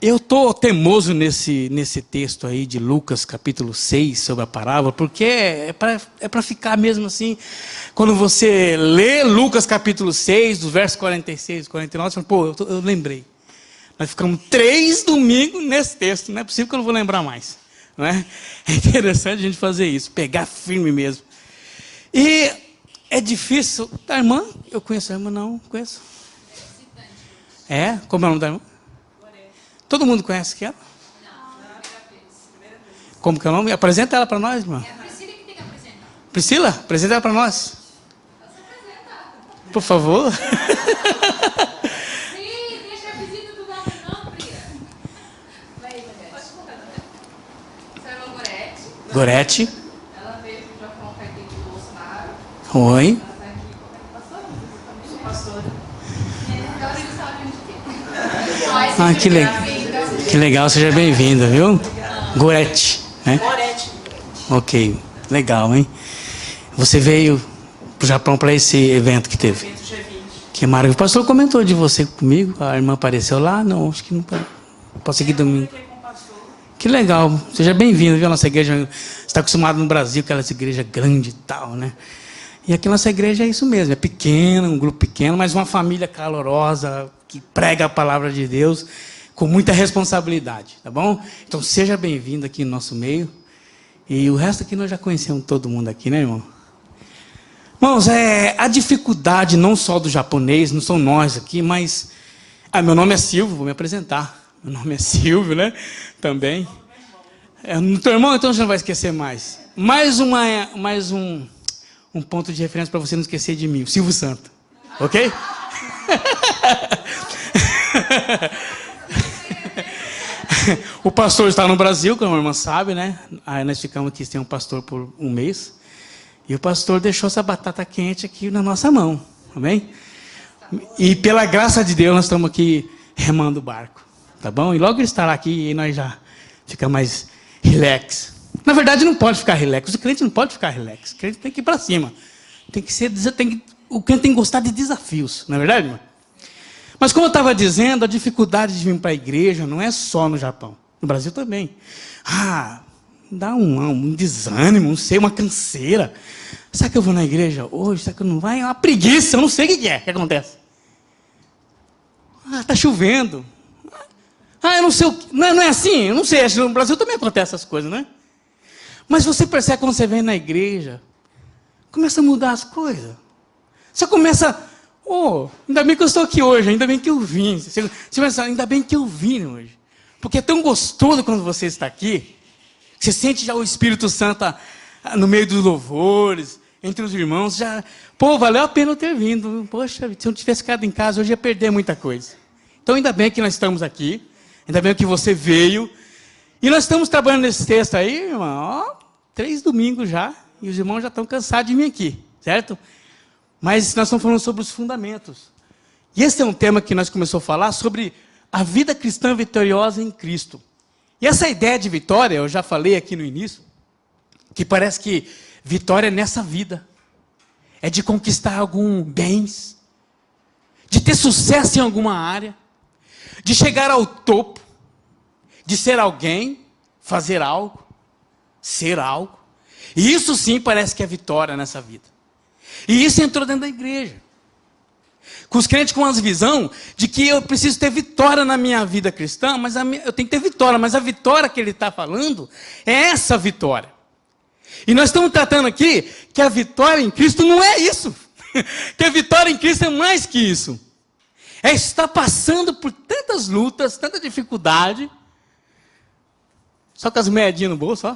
eu estou teimoso nesse texto aí de Lucas, capítulo 6, sobre a parábola, porque é para ficar mesmo assim. Quando você lê Lucas, capítulo 6, dos versos 46 e 49, você fala, pô, eu lembrei. Nós ficamos 3 domingos nesse texto, não é possível que eu não vou lembrar mais. Não é? É interessante a gente fazer isso, pegar firme mesmo. E é difícil. A irmã, eu conheço a irmã, não conheço. É? Como é o nome da irmã? Todo mundo conhece que ela? Como que é o nome? Apresenta ela para nós, irmã. É a Priscila que tem que apresentar. Priscila, apresenta ela para nós. Por favor. Sim, deixa a visita do lado não, Pri. Vai aí, Gorete. Essa é a irmã Gorete. Gorete. Ela veio do Japão, foi aqui do Bolsonaro. Oi. Ela está aqui como pastora. Ela veio estava vindo de quê? Ah, que legal, seja bem-vinda, viu? Gorete, né? Gorete. Ok, legal, hein? Você veio pro Japão para esse evento que teve. Evento G20. Que maravilha. O pastor comentou de você comigo, a irmã apareceu lá? Não, acho que não pode seguir domingo. Que legal, seja bem-vindo, viu? A nossa igreja, você está acostumado no Brasil, aquela igreja grande e tal, né? E aqui a nossa igreja é isso mesmo, é pequena, um grupo pequeno, mas uma família calorosa, que prega a palavra de Deus com muita responsabilidade, tá bom? Então seja bem-vindo aqui no nosso meio. E o resto aqui nós já conhecemos todo mundo aqui, né, irmão? Irmãos, a dificuldade não só do japonês, não são nós aqui, mas... meu nome é Silvio, vou me apresentar. Meu nome é Silvio, né? Também. No teu irmão, então você não vai esquecer mais. Mais um ponto de referência para você não esquecer de mim, o Silvio Santo. Ok? O pastor está no Brasil, como a irmã sabe, né? Aí nós ficamos aqui sem um pastor por um mês. E o pastor deixou essa batata quente aqui na nossa mão. Amém? E pela graça de Deus, nós estamos aqui remando o barco. Tá bom? E logo ele estará aqui e nós já ficamos mais relax. Na verdade, não pode ficar relax. O crente não pode ficar relax. O crente tem que ir para cima. O crente tem que gostar de desafios. Não é verdade, irmão? Mas como eu estava dizendo, a dificuldade de vir para a igreja não é só no Japão. No Brasil também. Dá um desânimo, não sei, uma canseira. Será que eu vou na igreja hoje? Será que eu não vou? É uma preguiça, eu não sei o que que acontece. Está chovendo. Eu não sei o que. Não é assim? Eu não sei, no Brasil também acontece essas coisas, né? Mas você percebe quando você vem na igreja, começa a mudar as coisas. Você começa... ainda bem que eu estou aqui hoje, ainda bem que eu vim. Você pensa, ainda bem que eu vim hoje. Porque é tão gostoso quando você está aqui, você sente já o Espírito Santo no meio dos louvores, entre os irmãos, valeu a pena eu ter vindo. Poxa, se eu não tivesse ficado em casa, hoje ia perder muita coisa. Então ainda bem que nós estamos aqui, ainda bem que você veio, e nós estamos trabalhando nesse texto aí, irmão, 3 domingos já, e os irmãos já estão cansados de vir aqui, certo? Mas nós estamos falando sobre os fundamentos. E esse é um tema que nós começamos a falar sobre a vida cristã vitoriosa em Cristo. E essa ideia de vitória, eu já falei aqui no início, que parece que vitória é nessa vida. É de conquistar alguns bens, de ter sucesso em alguma área, de chegar ao topo, de ser alguém, fazer algo, ser algo. E isso sim parece que é vitória nessa vida. E isso entrou dentro da igreja. Com os crentes com uma visão de que eu preciso ter vitória na minha vida cristã, mas eu tenho que ter vitória, mas a vitória que ele está falando é essa vitória. E nós estamos tratando aqui que a vitória em Cristo não é isso. Que a vitória em Cristo é mais que isso. É estar passando por tantas lutas, tanta dificuldade, só com as moedinhas no bolso, ó.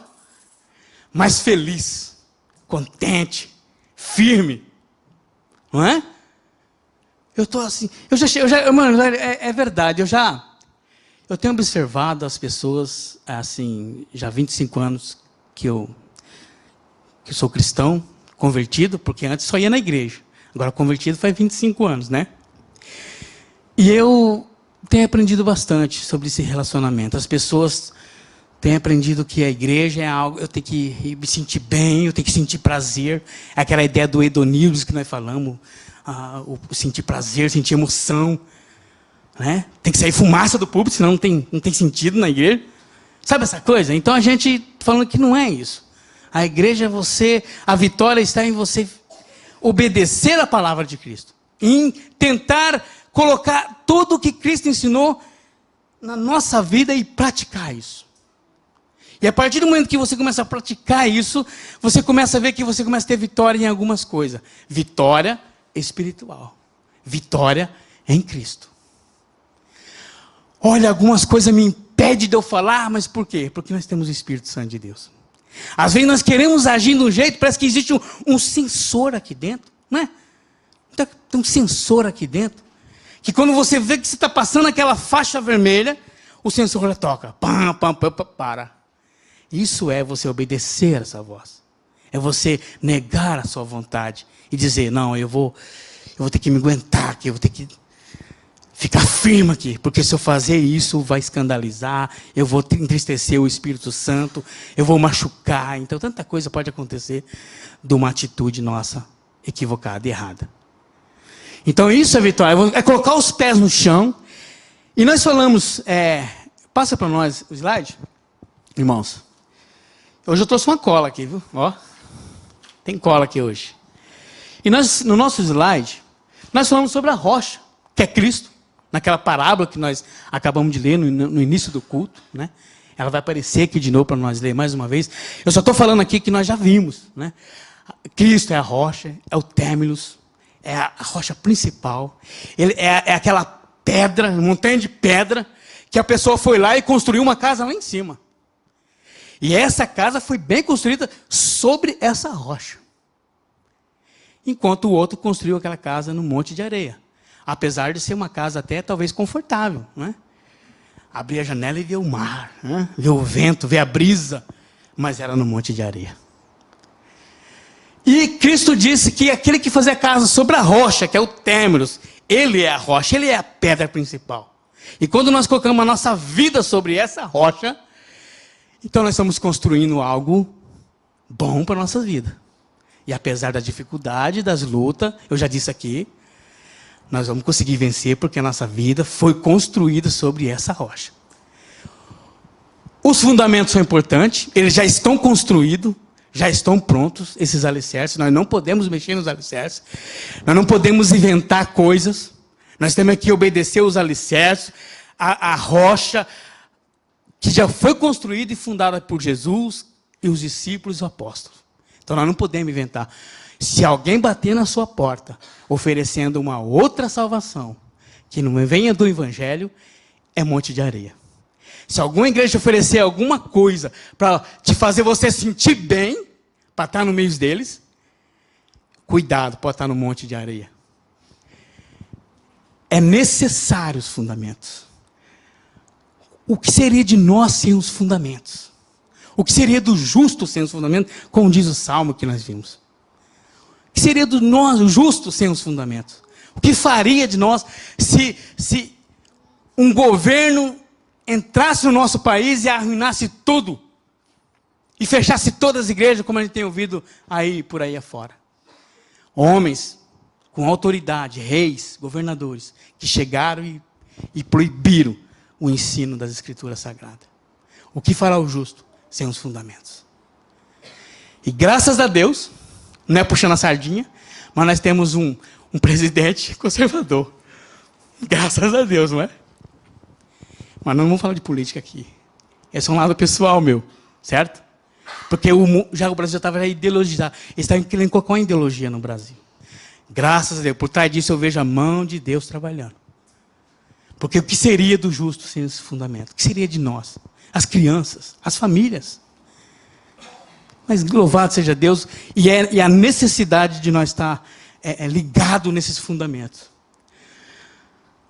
Mas feliz, contente, firme, não é? Eu estou assim, mano, é verdade, eu tenho observado as pessoas, assim, já há 25 anos que eu sou cristão, convertido, porque antes só ia na igreja, agora convertido faz 25 anos, né? E eu tenho aprendido bastante sobre esse relacionamento, as pessoas têm aprendido que a igreja é algo, eu tenho que me sentir bem, eu tenho que sentir prazer, aquela ideia do hedonismo que nós falamos, o sentir prazer, sentir emoção. né? Tem que sair fumaça do púlpito, senão não tem sentido na igreja. Sabe essa coisa? Então a gente falando que não é isso. A igreja é você, a vitória está em você obedecer a palavra de Cristo. Em tentar colocar tudo o que Cristo ensinou na nossa vida e praticar isso. E a partir do momento que você começa a praticar isso, você começa a ver que você começa a ter vitória em algumas coisas. Vitória espiritual. Vitória em Cristo. Olha, algumas coisas me impedem de eu falar, mas por quê? Porque nós temos o Espírito Santo de Deus. Às vezes nós queremos agir de um jeito, parece que existe um sensor aqui dentro, não é? Tem um sensor aqui dentro, que quando você vê que você está passando aquela faixa vermelha, o sensor toca, pam, pam, pam, pam, para. Isso é você obedecer a essa voz. É você negar a sua vontade e dizer, não, eu vou ter que me aguentar aqui, eu vou ter que ficar firme aqui, porque se eu fazer isso vai escandalizar, eu vou entristecer o Espírito Santo, eu vou machucar. Então tanta coisa pode acontecer de uma atitude nossa equivocada e errada. Então isso é vitória, é colocar os pés no chão. E nós falamos, passa para nós o slide, irmãos. Hoje eu trouxe uma cola aqui, viu? Ó, tem cola aqui hoje. E nós, no nosso slide, nós falamos sobre a rocha, que é Cristo. Naquela parábola que nós acabamos de ler no início do culto, né? Ela vai aparecer aqui de novo para nós ler mais uma vez. Eu só estou falando aqui que nós já vimos, né? Cristo é a rocha, é o términos, é a rocha principal. Ele é aquela pedra, montanha de pedra, que a pessoa foi lá e construiu uma casa lá em cima. E essa casa foi bem construída sobre essa rocha. Enquanto o outro construiu aquela casa no monte de areia. Apesar de ser uma casa até talvez confortável, né? Abrir a janela e ver o mar, né? Ver o vento, ver a brisa, mas era no monte de areia. E Cristo disse que aquele que fazia casa sobre a rocha, que é o términos, ele é a rocha, ele é a pedra principal. E quando nós colocamos a nossa vida sobre essa rocha, então nós estamos construindo algo bom para a nossa vida. E apesar da dificuldade, das lutas, eu já disse aqui, nós vamos conseguir vencer porque a nossa vida foi construída sobre essa rocha. Os fundamentos são importantes, eles já estão construídos, já estão prontos, esses alicerces. Nós não podemos mexer nos alicerces, nós não podemos inventar coisas, nós temos que obedecer os alicerces, a rocha que já foi construída e fundada por Jesus e os discípulos e os apóstolos. Então nós não podemos inventar. Se alguém bater na sua porta, oferecendo uma outra salvação, que não venha do Evangelho, é monte de areia. Se alguma igreja oferecer alguma coisa para te fazer você sentir bem, para estar no meio deles, cuidado, pode estar no monte de areia. É necessário os fundamentos. O que seria de nós sem os fundamentos? O que seria do justo sem os fundamentos? Como diz o Salmo que nós vimos. O que seria do nós, o justo, sem os fundamentos? O que faria de nós se um governo entrasse no nosso país e arruinasse tudo? E fechasse todas as igrejas, como a gente tem ouvido aí, por aí afora. Homens com autoridade, reis, governadores, que chegaram e proibiram o ensino das Escrituras Sagradas. O que fará o justo sem os fundamentos? E graças a Deus, não é puxando a sardinha, mas nós temos um presidente conservador. Graças a Deus, não é? Mas não vamos falar de política aqui. Esse é um lado pessoal meu, certo? Porque o Brasil já estava ideologizado. Eles estavam querendo colocar uma ideologia no Brasil. Graças a Deus, por trás disso eu vejo a mão de Deus trabalhando. Porque o que seria do justo sem esse fundamento? O que seria de nós? As crianças, as famílias. Mas louvado seja Deus, e a necessidade de nós estar ligado nesses fundamentos.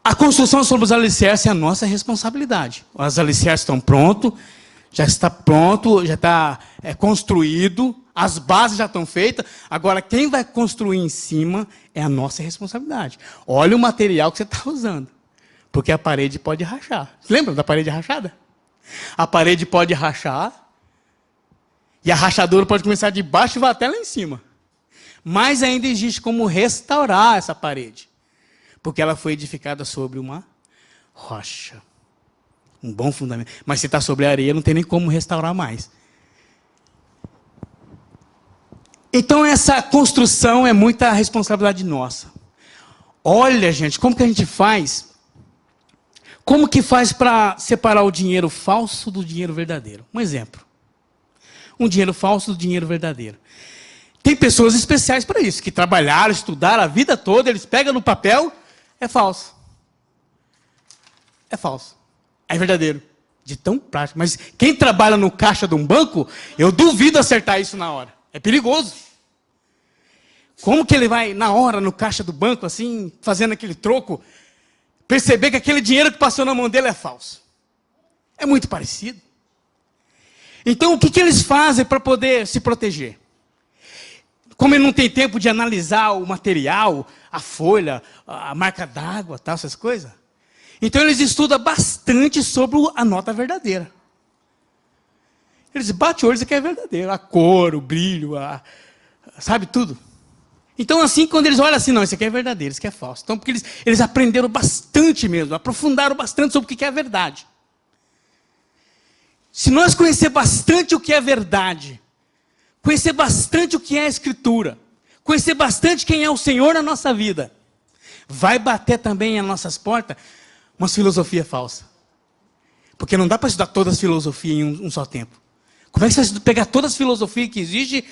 A construção sobre os alicerces é a nossa responsabilidade. Os alicerces estão prontos, já está pronto, já está construído, as bases já estão feitas. Agora, quem vai construir em cima é a nossa responsabilidade. Olha o material que você está usando, porque a parede pode rachar. Lembra da parede rachada? A parede pode rachar, e a rachadura pode começar de baixo e vai até lá em cima. Mas ainda existe como restaurar essa parede. Porque ela foi edificada sobre uma rocha. Um bom fundamento. Mas se está sobre a areia, não tem nem como restaurar mais. Então essa construção é muita responsabilidade nossa. Olha, gente, como que a gente faz? Como que faz para separar o dinheiro falso do dinheiro verdadeiro? Um exemplo. Um dinheiro falso do dinheiro verdadeiro. Tem pessoas especiais para isso, que trabalharam, estudaram a vida toda, eles pegam no papel, é falso. É falso. É verdadeiro. De tão prático. Mas quem trabalha no caixa de um banco, eu duvido acertar isso na hora. É perigoso. Como que ele vai, na hora, no caixa do banco, assim, fazendo aquele troco, perceber que aquele dinheiro que passou na mão dele é falso? É muito parecido. Então, o que eles fazem para poder se proteger? Como ele não tem tempo de analisar o material, a folha, a marca d'água, tal, essas coisas, então eles estudam bastante sobre a nota verdadeira. Eles batem o olho e dizem que é verdadeiro. A cor, o brilho, sabe tudo. Então assim, quando eles olham assim, não, isso aqui é verdadeiro, isso aqui é falso. Então, porque eles aprenderam bastante mesmo, aprofundaram bastante sobre o que é a verdade. Se nós conhecer bastante o que é verdade, conhecer bastante o que é a Escritura, conhecer bastante quem é o Senhor na nossa vida, vai bater também às nossas portas uma filosofia falsa. Porque não dá para estudar todas as filosofias em um só tempo. Como é que você vai pegar todas as filosofias que existem,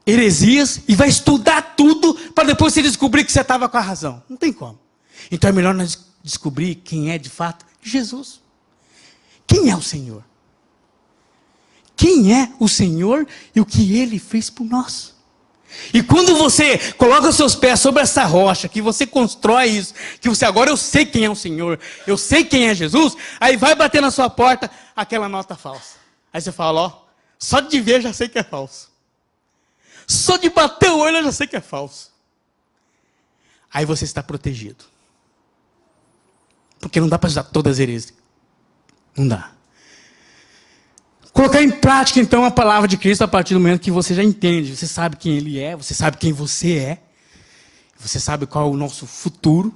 heresias, e vai estudar tudo para depois você descobrir que você estava com a razão? Não tem como. Então é melhor nós descobrir quem é de fato Jesus. Quem é o Senhor? Quem é o Senhor e o que Ele fez por nós? E quando você coloca seus pés sobre essa rocha, que você constrói isso, que você agora eu sei quem é o Senhor, eu sei quem é Jesus, aí vai bater na sua porta aquela nota falsa. Aí você fala, ó, só de ver já sei que é falso. Só de bater o olho eu já sei que é falso. Aí você está protegido. Porque não dá para usar todas as heresias. Não dá. Colocar em prática, então, a palavra de Cristo a partir do momento que você já entende. Você sabe quem Ele é, você sabe quem você é. Você sabe qual é o nosso futuro.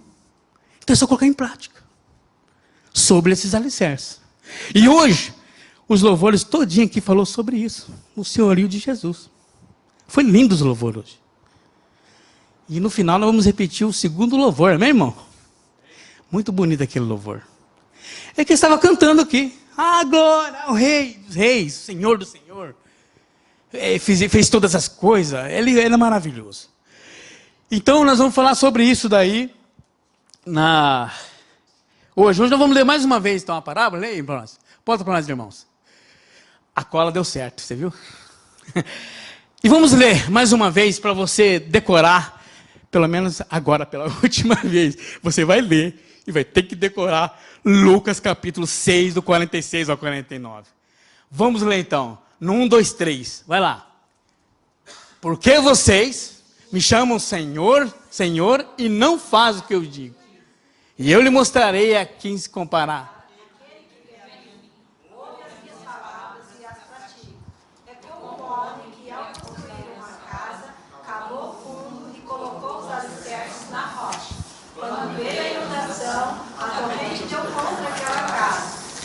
Então é só colocar em prática. Sobre esses alicerces. E hoje, os louvores todinho aqui falou sobre isso. O senhorio de Jesus. Foi lindo os louvores hoje. E no final nós vamos repetir o segundo louvor, amém, irmão? Muito bonito aquele louvor. É que ele estava cantando aqui. Ah, glória ao Rei dos Reis, Senhor do Senhor. Fez todas as coisas. Ele é maravilhoso. Então nós vamos falar sobre isso daí. Hoje nós vamos ler mais uma vez então a parábola. Leia para nós. Bota para nós, irmãos. A cola deu certo, você viu? E vamos ler mais uma vez para você decorar. Pelo menos agora, pela última vez. Você vai ler e vai ter que decorar Lucas capítulo 6, do 46 ao 49. Vamos ler então. No 1, 2, 3. Vai lá. Porque vocês me chamam Senhor, Senhor, e não fazem o que eu digo. E eu lhe mostrarei a quem se comparar.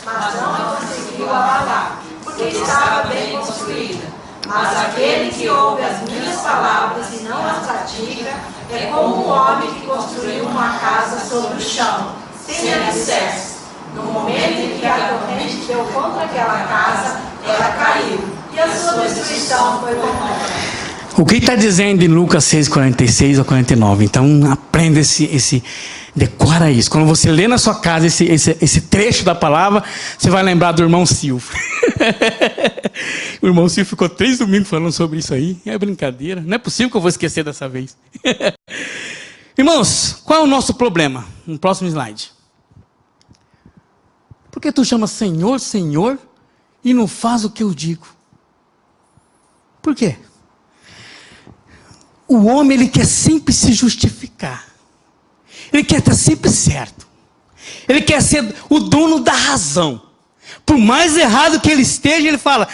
Mas não conseguiu abalar, porque estava bem construída. Mas aquele que ouve as minhas palavras e não as pratica, é como um homem que construiu uma casa sobre o chão, sem alicerce. No momento em que a corrente deu contra aquela casa, ela caiu, e a sua destruição foi completa. O que está dizendo em Lucas 6, 46 ao 49? Então aprenda decora isso. Quando você lê na sua casa esse trecho da palavra, você vai lembrar do irmão Silvio. O irmão Silvio ficou 3 domingos falando sobre isso aí. É brincadeira. Não é possível que eu vou esquecer dessa vez. Irmãos, qual é o nosso problema? No próximo slide. Por que tu chamas Senhor, Senhor e não faz o que eu digo? Por quê? O homem, ele quer sempre se justificar. Ele quer estar sempre certo. Ele quer ser o dono da razão. Por mais errado que ele esteja, ele fala,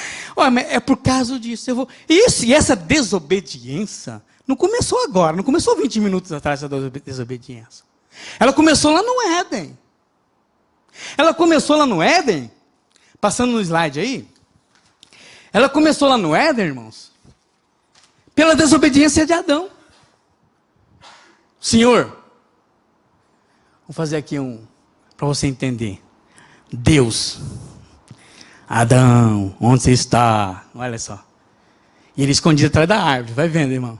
mas é por causa disso. E essa desobediência não começou agora, não começou 20 minutos atrás, essa desobediência. Ela começou lá no Éden. Ela começou lá no Éden, passando no slide aí. Ela começou lá no Éden, irmãos, pela desobediência de Adão. Senhor, vou fazer aqui para você entender. Deus, Adão, onde você está? Olha só. E ele escondido atrás da árvore, vai vendo, irmão.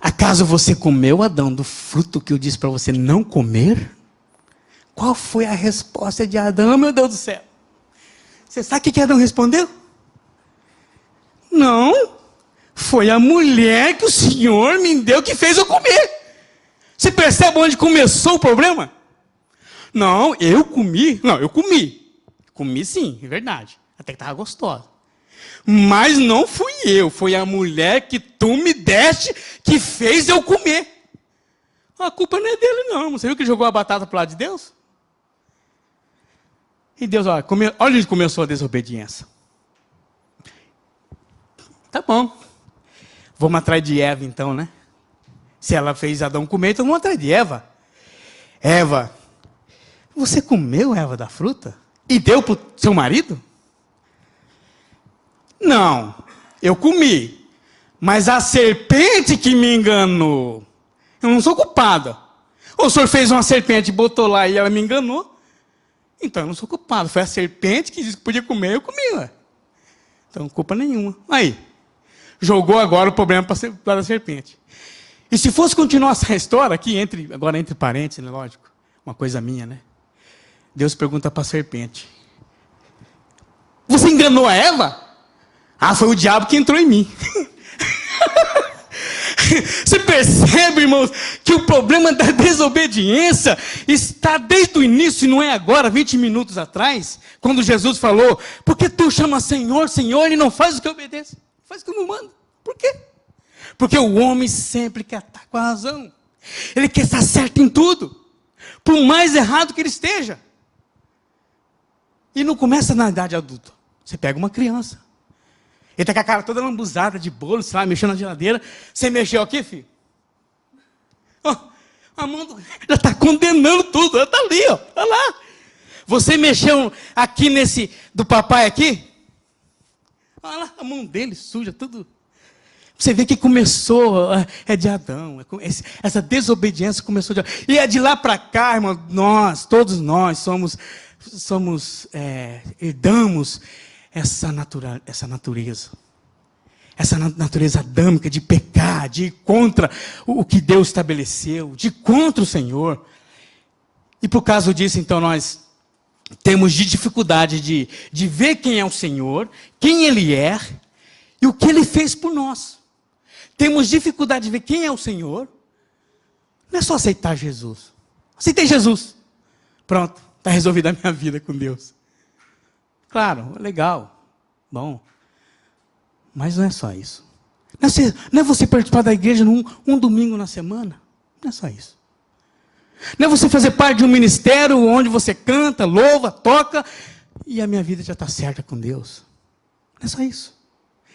Acaso você comeu, Adão, do fruto que eu disse para você não comer? Qual foi a resposta de Adão, meu Deus do céu? Você sabe o que Adão respondeu? Não, foi a mulher que o Senhor me deu que fez eu comer. Você percebe onde começou o problema? Não, eu comi. Não, eu comi. Comi sim, é verdade. Até que estava gostosa. Mas não fui eu, foi a mulher que tu me deste que fez eu comer. A culpa não é dele não. Você viu que ele jogou a batata para o lado de Deus? E Deus, olha onde começou a desobediência. Tá bom. Vamos atrás de Eva então, né? Se ela fez Adão comer, então vamos atrás de Eva. Eva, você comeu, Eva, da fruta? E deu para o seu marido? Não, eu comi. Mas a serpente que me enganou. Eu não sou culpada. O senhor fez uma serpente, botou lá e ela me enganou. Então eu não sou culpado. Foi a serpente que disse que podia comer, eu comi. Ué. Então, culpa nenhuma. Aí, jogou agora o problema para a serpente. E se fosse continuar essa história aqui, agora entre parênteses, né, lógico, uma coisa minha, né? Deus pergunta para a serpente: você enganou a Eva? Ah, foi o diabo que entrou em mim. Você percebe, irmãos, que o problema da desobediência está desde o início, e não é agora, 20 minutos atrás, quando Jesus falou: porque tu chama Senhor, Senhor, e não faz o que eu obedeço, faz o que eu não mando. Por quê? Porque o homem sempre quer estar com a razão. Ele quer estar certo em tudo, por mais errado que ele esteja. E não começa na idade adulta. Você pega uma criança, ele está com a cara toda lambuzada de bolo, sei lá, mexendo na geladeira. Você mexeu aqui, filho? Oh, a mão já está condenando tudo. Ela está ali, ó. Está lá. Você mexeu aqui do papai aqui? Olha lá, a mão dele suja, tudo. Você vê que começou, é de Adão. Essa desobediência começou de Adão. E é de lá para cá, irmão, todos nós herdamos essa natureza. Essa natureza adâmica de pecar, de ir contra o que Deus estabeleceu, de ir contra o Senhor. E por causa disso, então, nós temos dificuldade de ver quem é o Senhor, quem Ele é e o que Ele fez por nós. Temos dificuldade de ver quem é o Senhor. Não é só aceitar Jesus. Aceitei Jesus. Pronto, está resolvida a minha vida com Deus. Claro, legal, bom. Mas não é só isso. Não é você participar da igreja um domingo na semana. Não é só isso. Não é você fazer parte de um ministério onde você canta, louva, toca, e a minha vida já está certa com Deus. Não é só isso.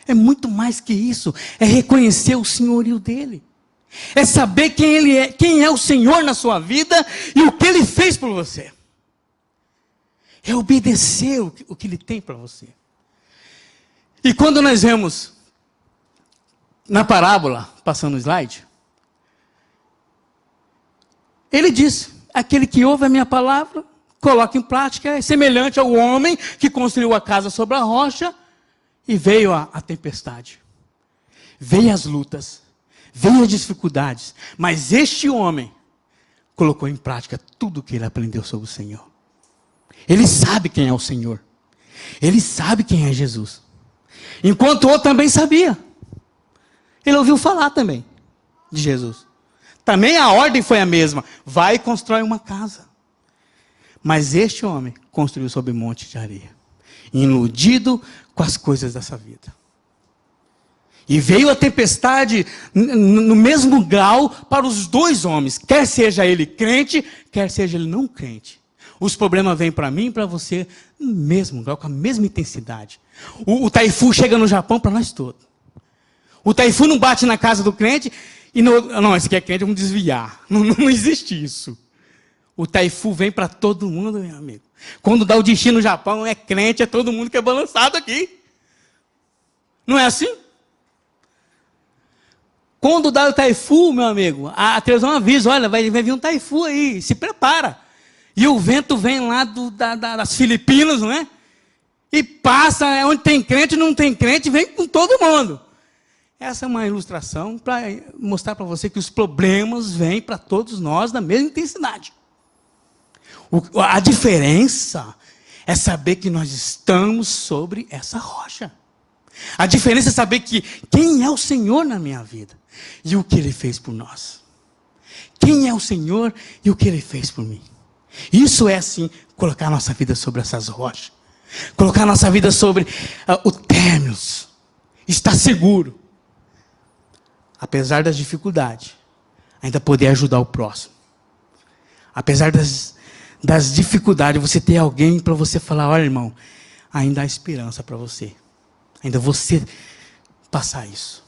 É muito mais que isso. É reconhecer o senhorio dele. É saber quem ele é, quem é o Senhor na sua vida e o que ele fez por você. É obedecer o que ele tem para você. E quando nós vemos na parábola, passando o slide, ele diz: aquele que ouve a minha palavra, coloca em prática, é semelhante ao homem que construiu a casa sobre a rocha e veio a tempestade. Veio as lutas, veio as dificuldades, mas este homem colocou em prática tudo o que ele aprendeu sobre o Senhor. Ele sabe quem é o Senhor. Ele sabe quem é Jesus. Enquanto o outro também sabia. Ele ouviu falar também de Jesus. Também a ordem foi a mesma. Vai e constrói uma casa. Mas este homem construiu sobre um monte de areia. Iludido com as coisas dessa vida. E veio a tempestade no mesmo grau para os dois homens. Quer seja ele crente, quer seja ele não crente. Os problemas vêm para mim e para você no mesmo grau, com a mesma intensidade. O taifu chega no Japão para nós todos. O taifu não bate na casa do crente E não, esse aqui é crente, vamos desviar. Não existe isso. O Taifu vem para todo mundo, meu amigo. Quando dá o destino no Japão, é crente, é todo mundo que é balançado aqui. Não é assim? Quando dá o Taifu, meu amigo, a televisão avisa, olha, vai vir um Taifu aí, se prepara. E o vento vem lá das Filipinas, não é? E passa, onde tem crente, não tem crente, vem com todo mundo. Essa é uma ilustração para mostrar para você que os problemas vêm para todos nós na mesma intensidade. A diferença é saber que nós estamos sobre essa rocha. A diferença é saber que quem é o Senhor na minha vida e o que Ele fez por nós. Quem é o Senhor e o que Ele fez por mim. Isso é, assim, colocar a nossa vida sobre essas rochas. Colocar a nossa vida sobre o términos. Estar seguro. Apesar das dificuldades, ainda poder ajudar o próximo. Apesar das dificuldades, você ter alguém para você falar, olha, irmão, ainda há esperança para você. Ainda você passar isso.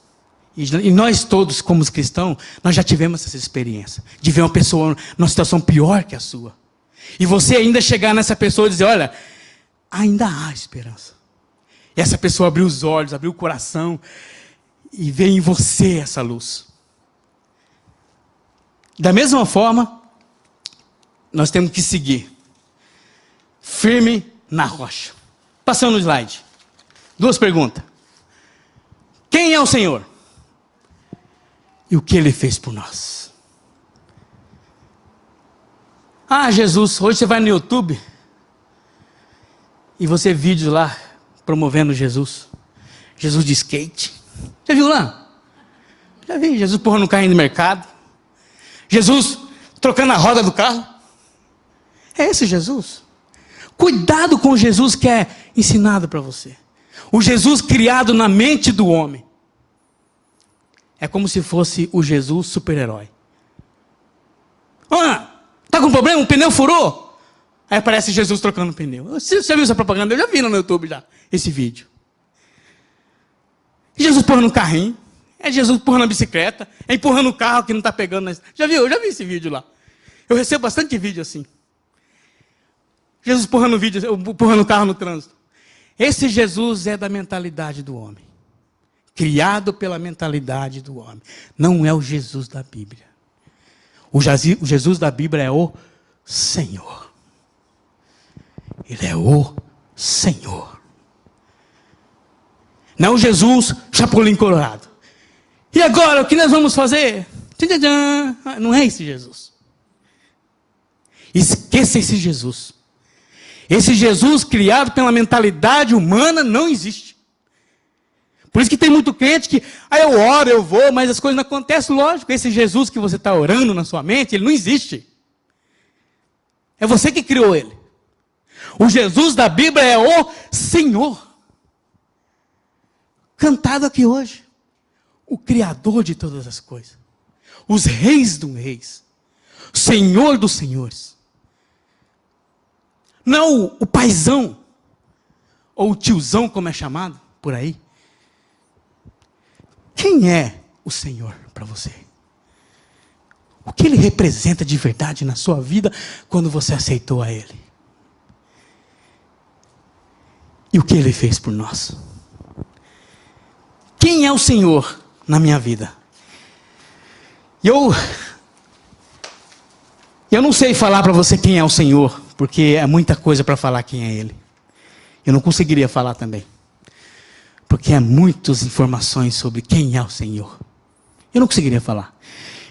E nós todos, como cristãos, nós já tivemos essa experiência. De ver uma pessoa numa situação pior que a sua. E você ainda chegar nessa pessoa e dizer, olha, ainda há esperança. E essa pessoa abrir os olhos, abrir o coração e ver em você essa luz. Da mesma forma, nós temos que seguir. Firme na rocha. Passando o slide. 2 perguntas. Quem é o Senhor? E o que Ele fez por nós? Ah, Jesus, hoje você vai no YouTube e você vê vídeos lá promovendo Jesus. Jesus de skate. Já viu lá? Já vi. Jesus empurrando um carrinho de mercado. Jesus trocando a roda do carro. É esse Jesus. Cuidado com o Jesus que é ensinado para você. O Jesus criado na mente do homem. É como se fosse o Jesus super-herói. Ah, tá com problema? O pneu furou? Aí aparece Jesus trocando pneu. Você já viu essa propaganda? Eu já vi no YouTube já, esse vídeo. Jesus empurrando um carrinho. É Jesus empurrando a bicicleta. É empurrando o carro que não está pegando. Já viu? Eu já vi esse vídeo lá. Eu recebo bastante vídeo assim. Jesus empurrando o carro no trânsito. Esse Jesus é da mentalidade do homem. Criado pela mentalidade do homem. Não é o Jesus da Bíblia. O Jesus da Bíblia é o Senhor. Ele é o Senhor. Não Jesus Chapolin Colorado. E agora, o que nós vamos fazer? Não é esse Jesus. Esqueça esse Jesus. Esse Jesus criado pela mentalidade humana não existe. Por isso que tem muito crente que, eu oro, eu vou, mas as coisas não acontecem. Lógico, esse Jesus que você está orando na sua mente, ele não existe. É você que criou ele. O Jesus da Bíblia é o Senhor. Cantado aqui hoje. O Criador de todas as coisas. Os reis dos reis. Senhor dos senhores. Não o paizão. Ou o tiozão, como é chamado por aí. Quem é o Senhor para você? O que Ele representa de verdade na sua vida quando você aceitou a Ele? E o que Ele fez por nós? Quem é o Senhor na minha vida? Eu não sei falar para você quem é o Senhor, porque é muita coisa para falar quem é Ele. Eu não conseguiria falar também. Porque há muitas informações sobre quem é o Senhor. Eu não conseguiria falar.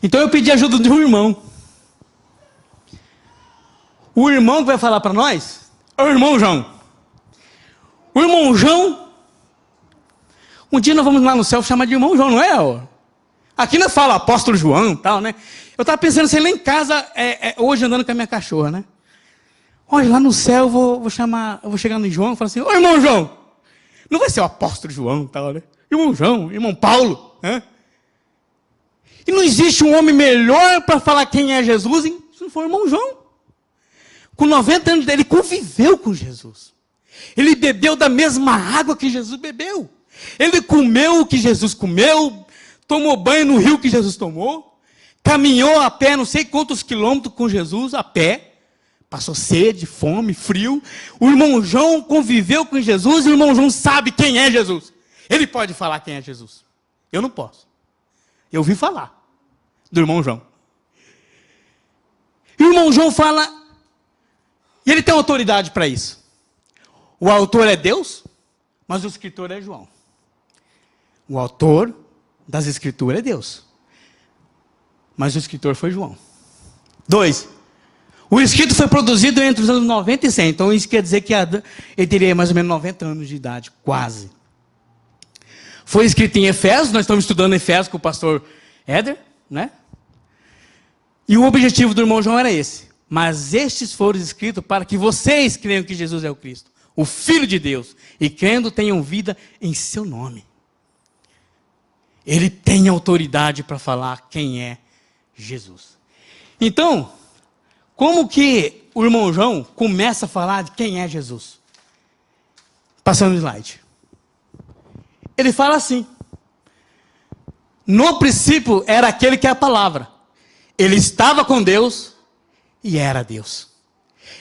Então eu pedi ajuda de um irmão. O irmão que vai falar para nós é o irmão João. O irmão João, um dia nós vamos lá no céu chamar de irmão João, não é? Aqui nós fala apóstolo João e tal, né? Eu estava pensando assim, lá em casa, hoje andando com a minha cachorra, né? Olha, lá no céu eu vou chegar no João e falar assim, ô irmão João. Não vai ser o apóstolo João, tal, né? Irmão João, irmão Paulo. Né? E não existe um homem melhor para falar quem é Jesus, hein? Se não for o irmão João. Com 90 anos ele conviveu com Jesus. Ele bebeu da mesma água que Jesus bebeu. Ele comeu o que Jesus comeu. tomou banho no rio que Jesus tomou, caminhou a pé não sei quantos quilômetros com Jesus, a pé, passou sede, fome, frio. O irmão João conviveu com Jesus e o irmão João sabe quem é Jesus. Ele pode falar quem é Jesus. Eu não posso. Eu ouvi falar do irmão João. E o irmão João fala, e ele tem autoridade para isso. O autor é Deus, mas o escritor é João. O autor das escrituras é Deus, mas o escritor foi João. 2. O escrito foi produzido entre os anos 90 e 100. Então isso quer dizer que ele teria mais ou menos 90 anos de idade, quase. Foi escrito em Efésios, nós estamos estudando Efésios com o pastor Éder, né? E o objetivo do irmão João era esse. Mas estes foram escritos para que vocês creiam que Jesus é o Cristo, o Filho de Deus, e crendo tenham vida em seu nome. Ele tem autoridade para falar quem é Jesus. Então, como que o irmão João começa a falar de quem é Jesus? Passando o slide. Ele fala assim: no princípio era aquele que é a palavra. Ele estava com Deus e era Deus.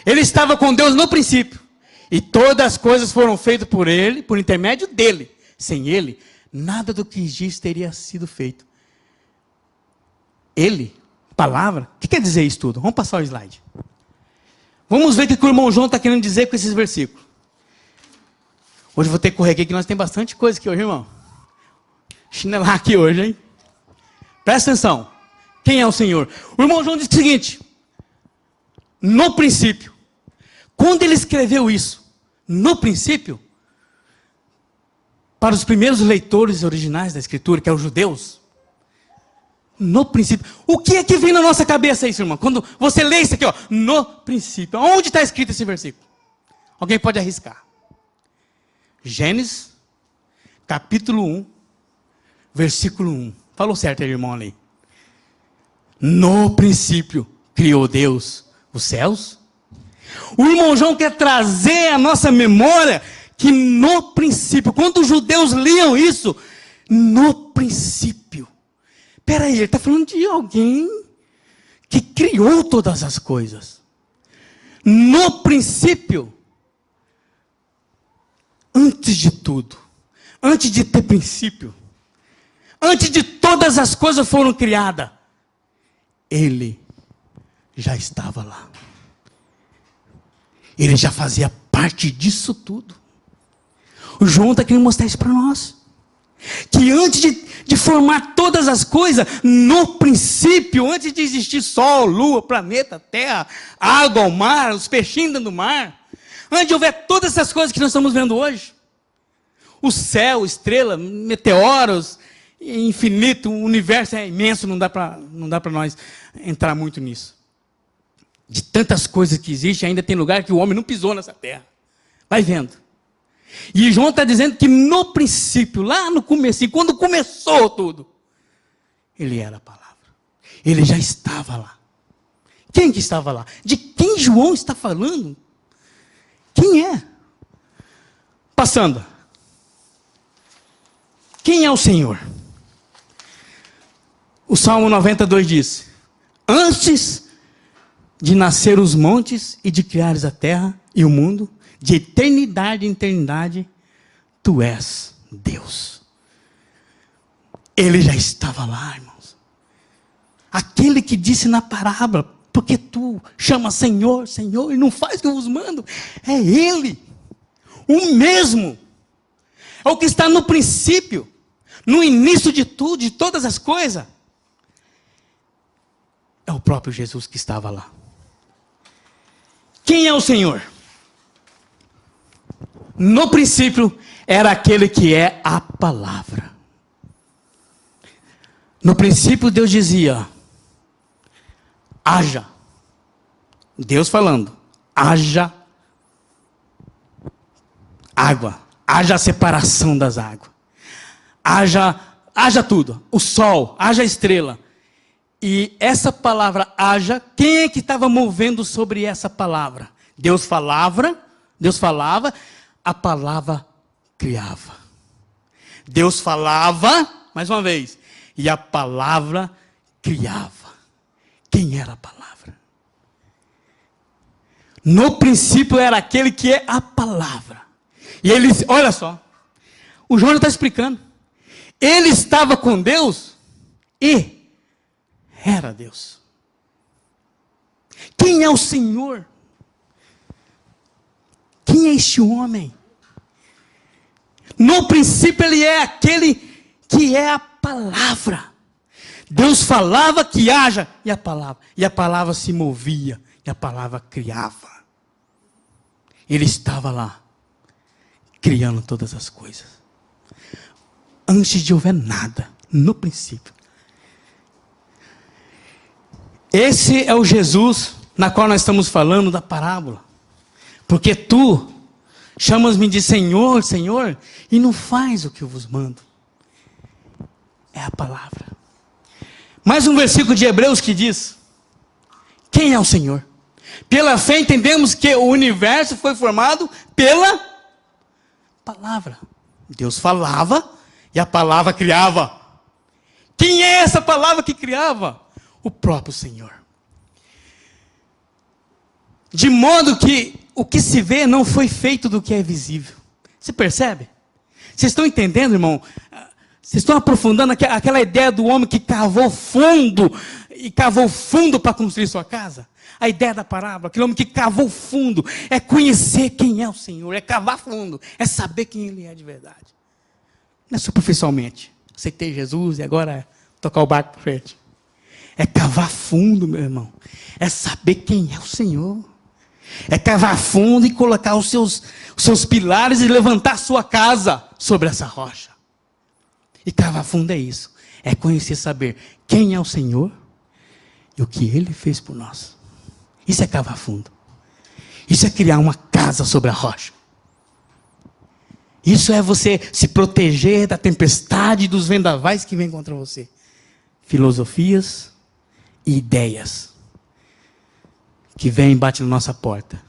Ele estava com Deus no princípio. E todas as coisas foram feitas por ele, por intermédio dele. Sem ele, nada do que existe teria sido feito. Ele, palavra, o que quer dizer isso tudo? Vamos passar o slide. Vamos ver o que o irmão João está querendo dizer com esses versículos. Hoje eu vou ter que correr aqui, que nós temos bastante coisa aqui hoje, irmão. Chinelar aqui hoje, hein? Presta atenção. Quem é o Senhor? O irmão João diz o seguinte: no princípio, quando ele escreveu isso, no princípio, para os primeiros leitores originais da Escritura, que eram os judeus, no princípio. O que é que vem na nossa cabeça isso, irmão? Quando você lê isso aqui, ó, no princípio. Onde está escrito esse versículo? Alguém pode arriscar? Gênesis, capítulo 1, versículo 1. Falou certo aí, irmão, ali. No princípio, criou Deus os céus. O irmão João quer trazer à nossa memória que no princípio, quando os judeus liam isso, no princípio. Peraí, ele está falando de alguém que criou todas as coisas. No princípio, antes de tudo, antes de ter princípio, antes de todas as coisas foram criadas, ele já estava lá. Ele já fazia parte disso tudo. O João está querendo mostrar isso para nós. Que antes de formar todas as coisas, no princípio, antes de existir sol, lua, planeta, terra, água, o mar, os peixinhos dentro do mar, antes de houver todas essas coisas que nós estamos vendo hoje, o céu, estrela, meteoros, infinito, o universo é imenso, não dá para nós entrar muito nisso. De tantas coisas que existem, ainda tem lugar que o homem não pisou nessa terra. Vai vendo. E João está dizendo que no princípio, lá no começo, quando começou tudo, ele era a palavra. Ele já estava lá. Quem que estava lá? De quem João está falando? Quem é? Passando. Quem é o Senhor? O Salmo 92 diz: antes de nascer os montes e de criares a terra e o mundo, de eternidade em eternidade, tu és Deus. Ele já estava lá, irmãos. Aquele que disse na parábola: porque tu chama Senhor, Senhor, e não faz o que eu vos mando, é Ele, o mesmo, é o que está no princípio, no início de tudo, de todas as coisas. É o próprio Jesus que estava lá. Quem é o Senhor? No princípio, era aquele que é a palavra. No princípio, Deus dizia: haja. Deus falando: haja água. Haja a separação das águas. Haja tudo. O sol, haja a estrela. E essa palavra haja, quem é que estava movendo sobre essa palavra? Deus falava, a palavra criava. Deus falava, mais uma vez, e a palavra criava. Quem era a palavra? No princípio era aquele que é a palavra. E ele, olha só, o João está explicando. Ele estava com Deus e era Deus. Quem é o Senhor? Quem é este homem? No princípio ele é aquele que é a palavra. Deus falava que haja, e a palavra se movia, e a palavra criava. Ele estava lá, criando todas as coisas. Antes de houver nada, no princípio. Esse é o Jesus na qual nós estamos falando da parábola. Porque tu chamas-me de Senhor, Senhor, e não faz o que eu vos mando. É a palavra. Mais um versículo de Hebreus que diz: quem é o Senhor? Pela fé entendemos que o universo foi formado pela palavra. Deus falava e a palavra criava. Quem é essa palavra que criava? O próprio Senhor. De modo que o que se vê não foi feito do que é visível. Você percebe? Vocês estão entendendo, irmão? Vocês estão aprofundando aquela ideia do homem que cavou fundo para construir sua casa? A ideia da parábola, aquele homem que cavou fundo, é conhecer quem é o Senhor, é cavar fundo, é saber quem Ele é de verdade. Não é superficialmente, aceitei Jesus e agora é tocar o barco para frente. É cavar fundo, meu irmão, é saber quem é o Senhor. É cavar fundo e colocar os seus pilares e levantar a sua casa sobre essa rocha. E cavar fundo é isso, é conhecer, saber quem é o Senhor e o que Ele fez por nós. Isso é cavar fundo. Isso é criar uma casa sobre a rocha. Isso é você se proteger da tempestade e dos vendavais que vêm contra você. Filosofias e ideias que vêm e batem na nossa porta.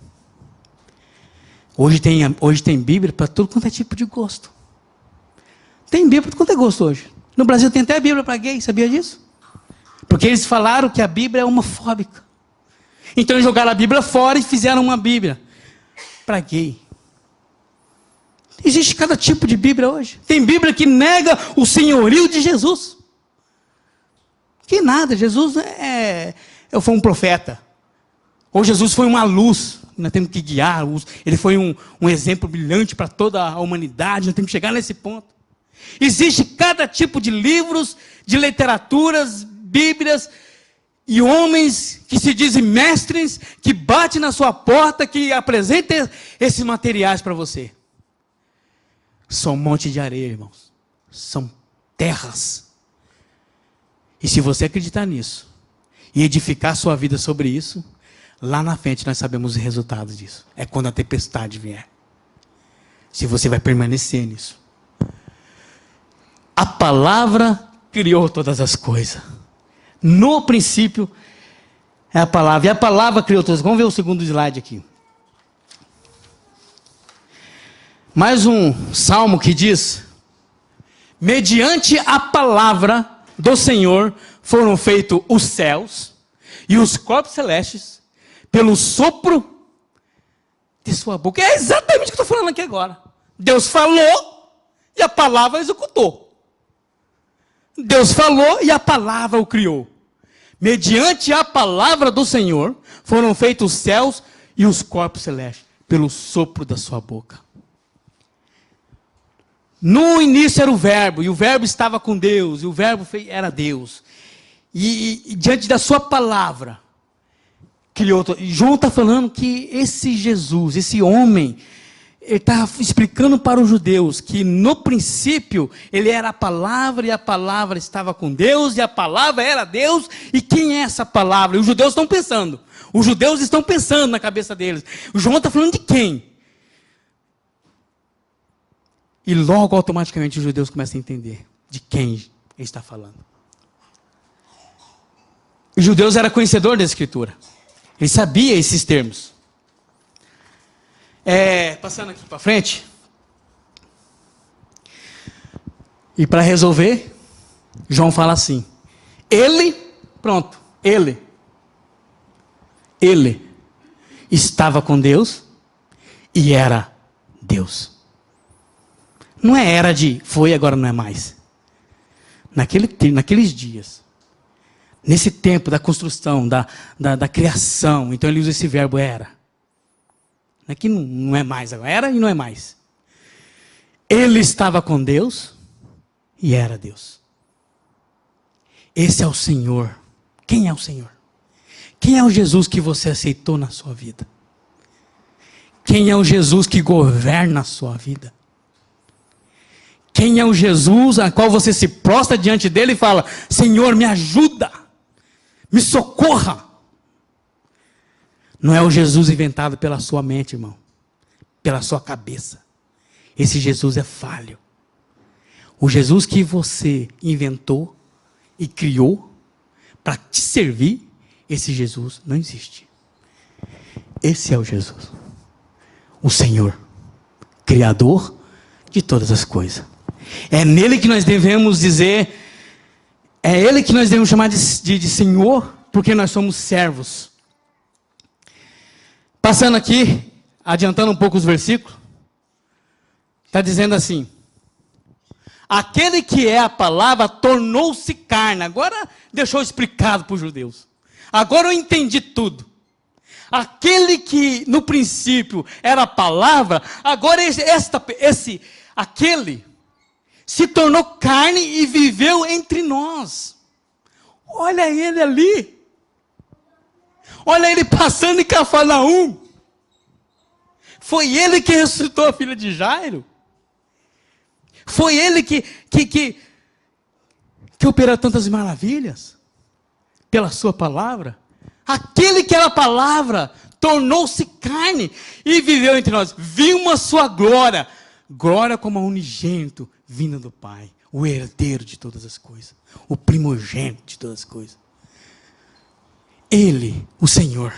Hoje tem Bíblia para todo quanto é tipo de gosto. Tem Bíblia para todo quanto é gosto hoje. No Brasil tem até Bíblia para gay, sabia disso? Porque eles falaram que a Bíblia é homofóbica. Então eles jogaram a Bíblia fora e fizeram uma Bíblia para gay. Existe cada tipo de Bíblia hoje. Tem Bíblia que nega o senhorio de Jesus. Que nada, Jesus foi um profeta. Ou Jesus foi uma luz, nós temos que guiar. Ele foi um exemplo brilhante para toda a humanidade, nós temos que chegar nesse ponto. Existe cada tipo de livros, de literaturas, Bíblias, e homens que se dizem mestres, que batem na sua porta, que apresentam esses materiais para você. São um monte de areia, irmãos. São terras. E se você acreditar nisso, e edificar sua vida sobre isso, lá na frente nós sabemos os resultados disso. É quando a tempestade vier. Se você vai permanecer nisso. A palavra criou todas as coisas. No princípio é a palavra. E a palavra criou todas as coisas. Vamos ver o segundo slide aqui. Mais um salmo que diz: mediante a palavra do Senhor foram feitos os céus e os corpos celestes pelo sopro de sua boca. É exatamente o que eu estou falando aqui agora. Deus falou e a palavra executou. Deus falou e a palavra o criou. Mediante a palavra do Senhor foram feitos os céus e os corpos celestes pelo sopro da sua boca. No início era o verbo, e o verbo estava com Deus, e o verbo era Deus. E diante da sua palavra, criou. João está falando que esse Jesus, esse homem, ele está explicando para os judeus que no princípio ele era a palavra, e a palavra estava com Deus, e a palavra era Deus. E quem é essa palavra? E os judeus estão pensando. Os judeus estão pensando na cabeça deles. O João está falando de quem? E logo, automaticamente, os judeus começam a entender de quem ele está falando. Os judeus eram conhecedores da Escritura. Ele sabia esses termos. Passando aqui para frente. E para resolver, João fala assim, ele estava com Deus e era Deus. Não é era de foi, agora não é mais. Naqueles dias, nesse tempo da construção, da criação, então ele usa esse verbo era. Não é que não é mais agora, era e não é mais. Ele estava com Deus e era Deus. Esse é o Senhor. Quem é o Senhor? Quem é o Jesus que você aceitou na sua vida? Quem é o Jesus que governa a sua vida? Quem é o Jesus a qual você se prostra diante dele e fala, Senhor, me ajuda, me socorra? Não é o Jesus inventado pela sua mente, irmão, pela sua cabeça. Esse Jesus é falho. O Jesus que você inventou e criou para te servir, esse Jesus não existe. Esse é o Jesus, o Senhor, Criador de todas as coisas. É nele que nós devemos dizer, é ele que nós devemos chamar de Senhor, porque nós somos servos. Passando aqui, adiantando um pouco os versículos, está dizendo assim, aquele que é a palavra tornou-se carne. Agora deixou explicado para os judeus. Agora eu entendi tudo. Aquele que no princípio era a palavra, agora aquele se tornou carne e viveu entre nós. Olha ele ali. Olha ele passando em Cafarnaum. Foi ele que ressuscitou a filha de Jairo. Foi ele que operou tantas maravilhas pela sua palavra. Aquele que era a palavra tornou-se carne e viveu entre nós. Vimos a sua glória. Glória como a unigênito vindo do Pai. O herdeiro de todas as coisas. O primogênito de todas as coisas. Ele, o Senhor.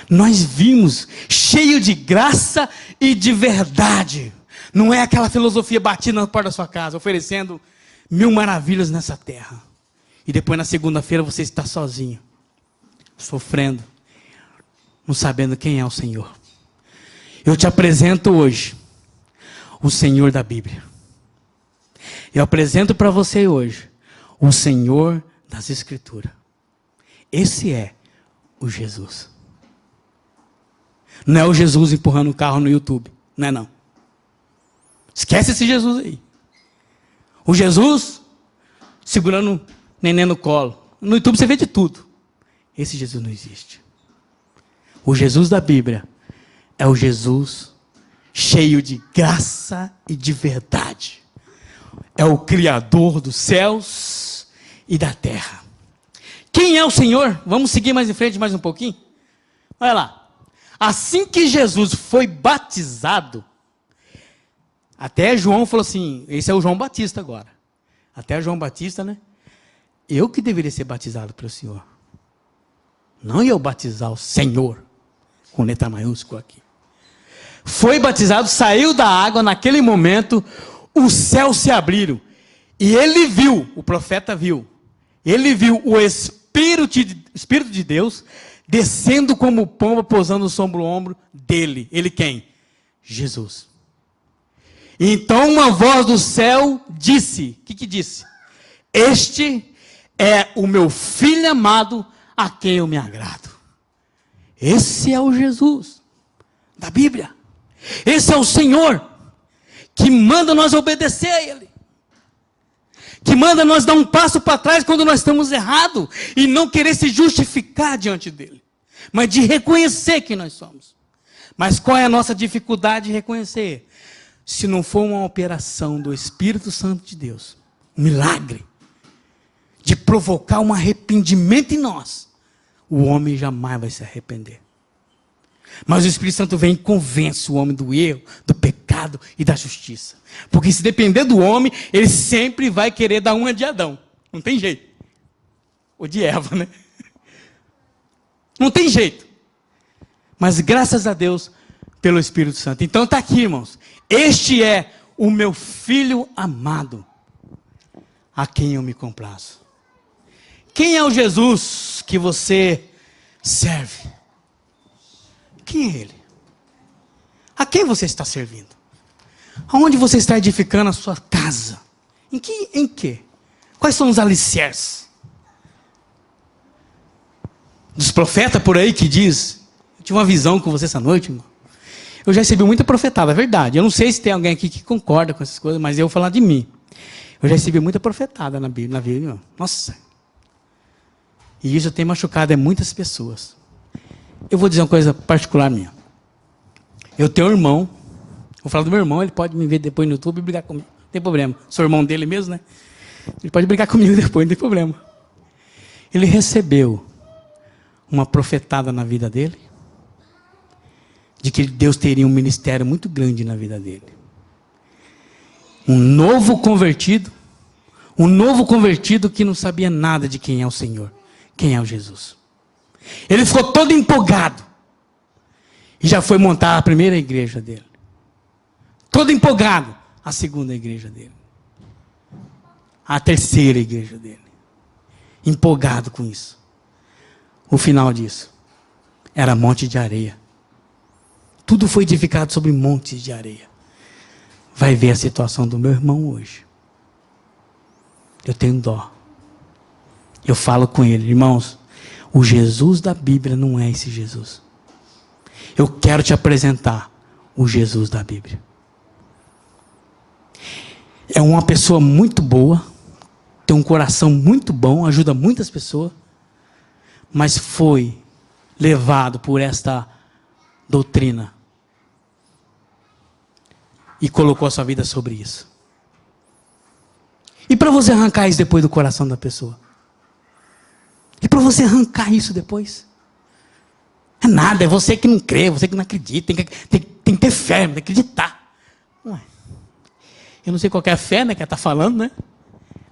Nós vimos cheio de graça e de verdade. Não é aquela filosofia batida na porta da sua casa, oferecendo 1000 maravilhas nessa terra. E depois na segunda-feira você está sozinho, sofrendo, não sabendo quem é o Senhor. Eu te apresento hoje o Senhor da Bíblia. Eu apresento para você hoje o Senhor das Escrituras. Esse é o Jesus. Não é o Jesus empurrando o carro no YouTube. Não é não. Esquece esse Jesus aí. O Jesus segurando o neném no colo. No YouTube você vê de tudo. Esse Jesus não existe. O Jesus da Bíblia é o Jesus cheio de graça e de verdade. É o Criador dos céus e da terra. Quem é o Senhor? Vamos seguir mais em frente mais um pouquinho? Olha lá. Assim que Jesus foi batizado, até João falou assim, esse é o João Batista agora. Até João Batista, né? Eu que deveria ser batizado pelo Senhor. Não eu batizar o Senhor, com letra maiúscula aqui. Foi batizado, saiu da água, naquele momento, os céus se abriram. E ele viu, o profeta viu, ele viu o Espírito de Deus descendo como pomba, pousando sobre o ombro dele. Ele quem? Jesus. Então uma voz do céu disse, o que disse? Este é o meu filho amado, a quem eu me agrado. Esse é o Jesus da Bíblia. Esse é o Senhor que manda nós obedecer a Ele. Que manda nós dar um passo para trás quando nós estamos errados e não querer se justificar diante dEle, mas de reconhecer quem nós somos. Mas qual é a nossa dificuldade de reconhecer? Se não for uma operação do Espírito Santo de Deus, um milagre, de provocar um arrependimento em nós, o homem jamais vai se arrepender. Mas o Espírito Santo vem e convence o homem do erro, do pecado e da justiça. Porque se depender do homem, ele sempre vai querer dar uma de Adão. Não tem jeito. Ou de Eva, né? Não tem jeito. Mas graças a Deus pelo Espírito Santo. Então está aqui, irmãos. Este é o meu filho amado. a quem eu me comprazo. Quem é o Jesus que você serve? Quem é Ele? A quem você está servindo? Aonde você está edificando a sua casa? Em que? Quais são os alicerces? Dos profetas por aí que diz, eu tive uma visão com você essa noite, irmão. Eu já recebi muita profetada, é verdade. Eu não sei se tem alguém aqui que concorda com essas coisas, mas eu vou falar de mim. Eu já recebi muita profetada na Bíblia, irmão. Nossa. E isso tem machucado muitas pessoas. Eu vou dizer uma coisa particular minha. Eu tenho um irmão, vou falar do meu irmão, ele pode me ver depois no YouTube e brigar comigo. Não tem problema. Sou irmão dele mesmo, né? Ele pode brigar comigo depois, não tem problema. Ele recebeu uma profetada na vida dele, de que Deus teria um ministério muito grande na vida dele. Um novo convertido que não sabia nada de quem é o Senhor, quem é o Jesus. Ele ficou todo empolgado, e já foi montar a primeira igreja dele. Todo empolgado, a segunda igreja dele. A terceira igreja dele. Empolgado com isso. O final disso era monte de areia. Tudo foi edificado sobre montes de areia. Vai ver a situação do meu irmão hoje. Eu tenho dó. Eu falo com ele, irmãos, o Jesus da Bíblia não é esse Jesus. Eu quero te apresentar o Jesus da Bíblia. É uma pessoa muito boa, tem um coração muito bom, ajuda muitas pessoas, mas foi levado por esta doutrina e colocou a sua vida sobre isso. E para você arrancar isso depois do coração da pessoa? E para você arrancar isso depois? É nada, é você que não crê, você que não acredita, tem que ter fé, tem que acreditar. Ué, eu não sei qual é a fé, né, que ela está falando, né?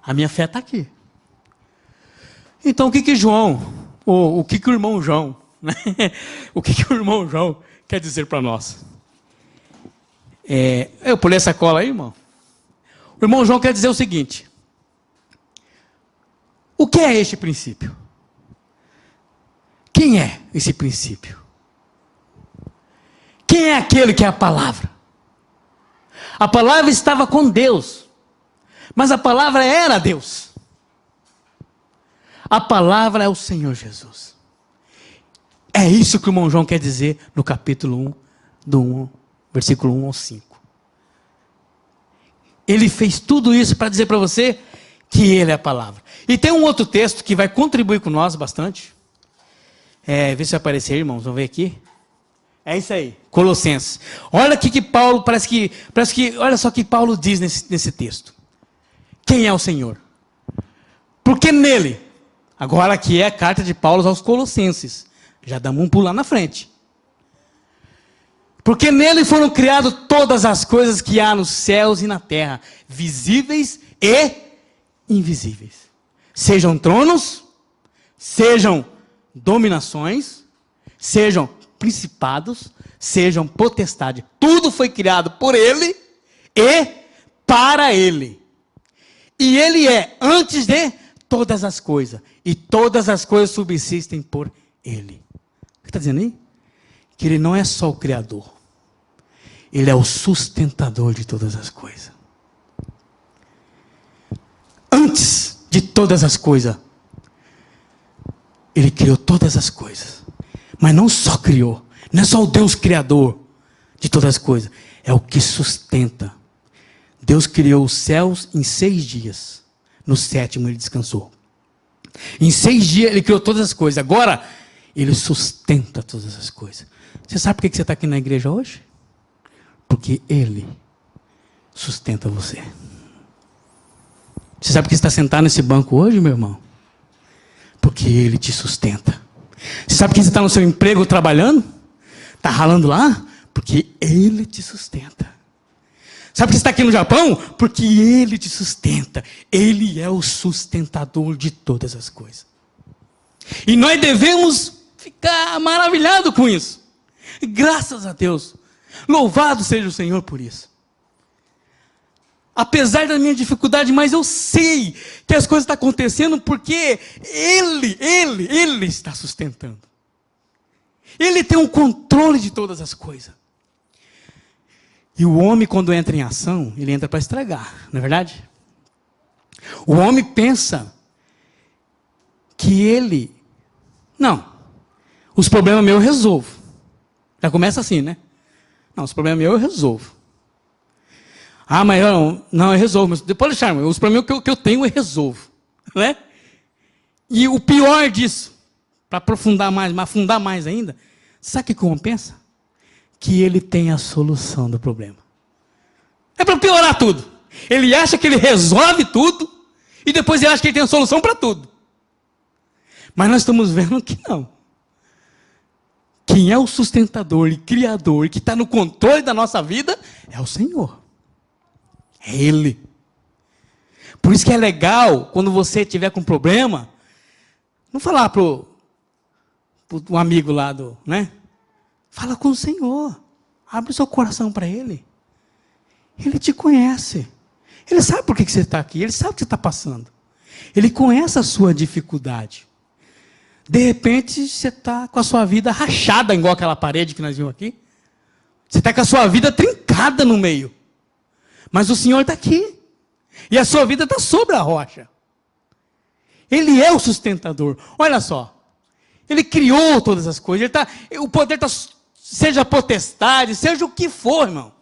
A minha fé está aqui. Então o que João, o que o irmão João, né? O que o irmão João quer dizer para nós? Eu pulei essa cola aí, irmão. O irmão João quer dizer o seguinte: o que é este princípio? Quem é esse princípio? Quem é aquele que é a palavra? A palavra estava com Deus, mas a palavra era Deus. A palavra é o Senhor Jesus. É isso que o irmão João quer dizer no capítulo 1, versículo 1 ao 5. Ele fez tudo isso para dizer para você que Ele é a palavra. E tem um outro texto que vai contribuir com nós bastante. Vê se vai aparecer, irmãos, vamos ver aqui. É isso aí, Colossenses. Olha aqui que Paulo, parece que olha só o que Paulo diz nesse texto. Quem é o Senhor? Porque nele, agora aqui é a carta de Paulo aos Colossenses. Já damos um pulo lá na frente. Porque nele foram criadas todas as coisas que há nos céus e na terra, visíveis e invisíveis. Sejam tronos, sejam dominações, sejam principados, sejam potestade. Tudo foi criado por Ele e para Ele. E Ele é antes de todas as coisas. E todas as coisas subsistem por Ele. O que está dizendo aí? Que Ele não é só o Criador. Ele é o sustentador de todas as coisas. Antes de todas as coisas, Ele criou todas as coisas. Mas não só criou. Não é só o Deus Criador de todas as coisas. É o que sustenta. Deus criou os céus em 6 dias. No 7º Ele descansou. Em 6 dias Ele criou todas as coisas. Agora, Ele sustenta todas as coisas. Você sabe por que você está aqui na igreja hoje? Porque Ele sustenta você. Você sabe por que você está sentado nesse banco hoje, meu irmão? Porque Ele te sustenta. Você sabe por que você está no seu emprego trabalhando? Está ralando lá? Porque Ele te sustenta. Sabe por que você está aqui no Japão? Porque Ele te sustenta. Ele é o sustentador de todas as coisas. E nós devemos ficar maravilhados com isso. Graças a Deus. Louvado seja o Senhor por isso. apesar da minha dificuldade, mas eu sei que as coisas estão acontecendo porque Ele está sustentando. Ele tem o controle de todas as coisas. E o homem, quando entra em ação, ele entra para estragar, não é verdade? O homem pensa que os problemas meus eu resolvo. Já começa assim, né? Não, os problemas meus eu resolvo. Ah, mas eu resolvo. Mas depois deixar, os problemas que eu tenho eu resolvo. Né? E o pior disso, para aprofundar mais, mas afundar mais ainda, sabe o que o homem pensa? Que ele tem a solução do problema. É para piorar tudo. Ele acha que ele resolve tudo e depois ele acha que ele tem a solução para tudo. Mas nós estamos vendo que não. Quem é o sustentador e criador e que está no controle da nossa vida é o Senhor. É Ele. Por isso que é legal, quando você tiver com problema, não falar para um amigo lá né? Fala com o Senhor. Abre o seu coração para Ele. Ele te conhece. Ele sabe por que você está aqui. Ele sabe o que você está passando. Ele conhece a sua dificuldade. De repente, você está com a sua vida rachada, igual aquela parede que nós vimos aqui. Você está com a sua vida trincada no meio. Mas o Senhor está aqui. E a sua vida está sobre a rocha. Ele é o sustentador. Olha só. Ele criou todas as coisas. O poder está, seja potestade, seja o que for, irmão.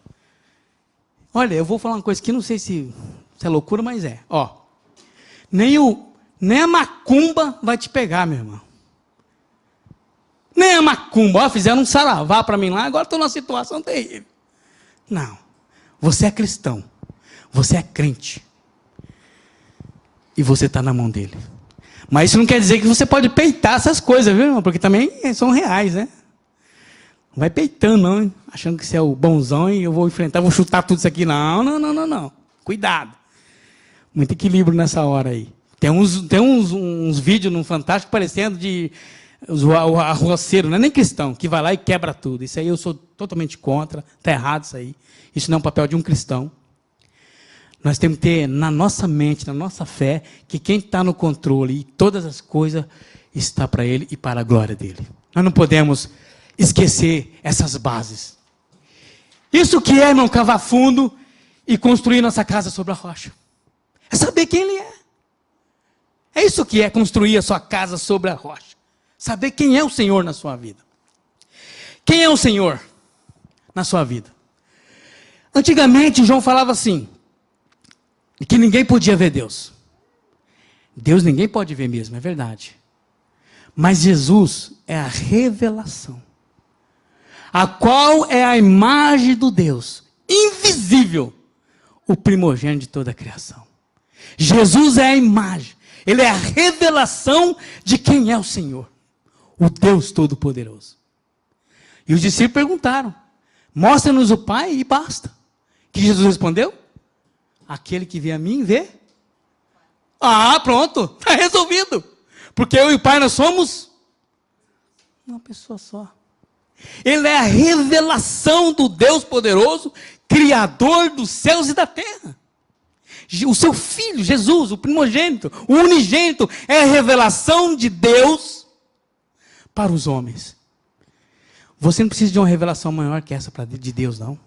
Olha, eu vou falar uma coisa que não sei se é loucura, mas é. Ó, nem a macumba vai te pegar, meu irmão. Nem a macumba. Ó, fizeram um saravá para mim lá, agora estou numa situação terrível. Não. Você é cristão. Você é crente. E você está na mão dele. Mas isso não quer dizer que você pode peitar essas coisas, viu, irmão? Porque também são reais, né? Não vai peitando, não, hein? Achando que você é o bonzão e eu vou enfrentar, vou chutar tudo isso aqui. Não. Cuidado. Muito equilíbrio nessa hora aí. Tem uns vídeos no Fantástico parecendo de o arroceiro, não é nem cristão, que vai lá e quebra tudo. Isso aí eu sou totalmente contra, está errado isso aí. Isso não é um papel de um cristão. Nós temos que ter na nossa mente, na nossa fé, que quem está no controle e todas as coisas está para Ele e para a glória dEle. Nós não podemos esquecer essas bases. Isso que é, irmão, cavar fundo e construir nossa casa sobre a rocha. É saber quem Ele é. É isso que é construir a sua casa sobre a rocha. Saber quem é o Senhor na sua vida. Quem é o Senhor na sua vida? Antigamente, João falava assim, que ninguém podia ver Deus. Deus ninguém pode ver mesmo, é verdade. Mas Jesus é a revelação, a qual é a imagem do Deus invisível, o primogênito de toda a criação. Jesus é a imagem, Ele é a revelação de quem é o Senhor, o Deus Todo-Poderoso. E os discípulos perguntaram, mostra-nos o Pai e basta. Que Jesus respondeu? Aquele que vê a mim, vê. Ah, pronto, está resolvido. Porque eu e o Pai, nós somos uma pessoa só. Ele é a revelação do Deus poderoso, Criador dos céus e da terra. O seu Filho, Jesus, o primogênito, o unigênito, é a revelação de Deus para os homens. Você não precisa de uma revelação maior que essa de Deus, não.